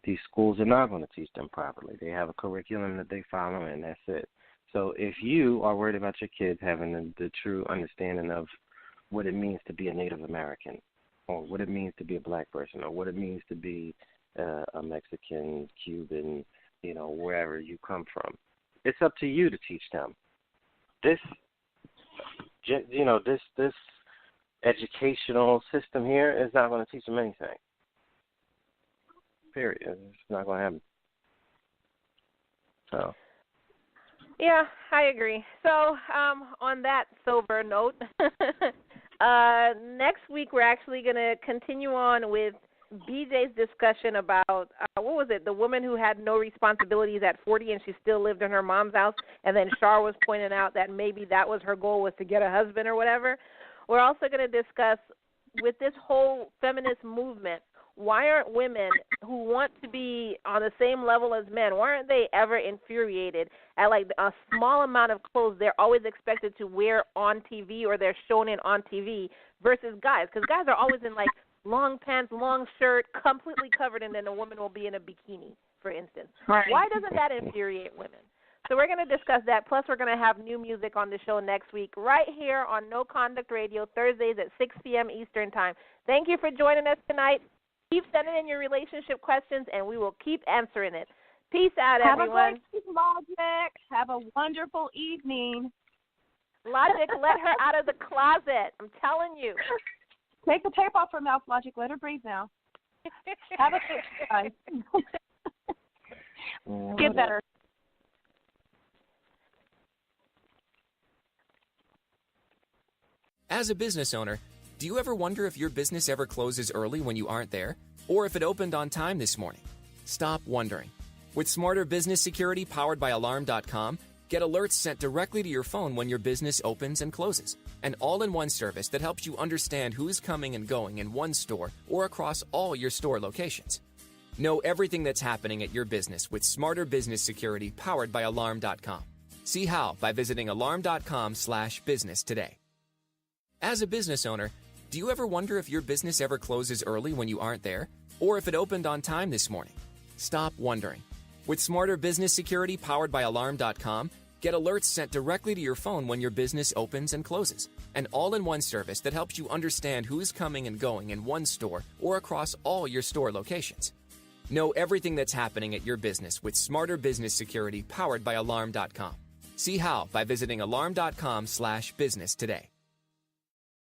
These schools are not going to teach them properly. They have a curriculum that they follow, and that's it. So if you are worried about your kids having the true understanding of what it means to be a Native American, or what it means to be a black person, or what it means to be a Mexican, Cuban, you know, wherever you come from, it's up to you to teach them. This educational system here is not going to teach them anything. Period. It's not going to happen. So. Yeah, I agree. So, on that sober note, next week we're actually going to continue on with BJ's discussion about, what was it, the woman who had no responsibilities at 40 and she still lived in her mom's house, and then Shar was pointing out that maybe that was her goal, was to get a husband or whatever. We're also going to discuss, with this whole feminist movement, why aren't women who want to be on the same level as men, why aren't they ever infuriated at like a small amount of clothes they're always expected to wear on TV or they're shown in on TV versus guys? Because guys are always in like long pants, long shirt, completely covered, and then a woman will be in a bikini, for instance. Right. Why doesn't that infuriate women? So we're going to discuss that. Plus, we're going to have new music on the show next week right here on No Conduct Radio, Thursdays at 6 p.m. Eastern Time. Thank you for joining us tonight. Keep sending in your relationship questions, and we will keep answering it. Peace out, everyone. Have a great week, Logic. Have a wonderful evening. Logic, let her out of the closet. I'm telling you. Take the tape off her mouth, Logic. Let her breathe now. Have a good guys. Get better. As a business owner, do you ever wonder if your business ever closes early when you aren't there? Or if it opened on time this morning? Stop wondering. With Smarter Business Security powered by Alarm.com, get alerts sent directly to your phone when your business opens and closes. An all-in-one service that helps you understand who's coming and going in one store or across all your store locations. Know everything that's happening at your business with Smarter Business Security powered by Alarm.com. See how by visiting alarm.com/business today. As a business owner, do you ever wonder if your business ever closes early when you aren't there? Or if it opened on time this morning? Stop wondering. With Smarter Business Security powered by Alarm.com, get alerts sent directly to your phone when your business opens and closes. An all-in-one service that helps you understand who's coming and going in one store or across all your store locations. Know everything that's happening at your business with Smarter Business Security powered by Alarm.com. See how by visiting alarm.com/business today.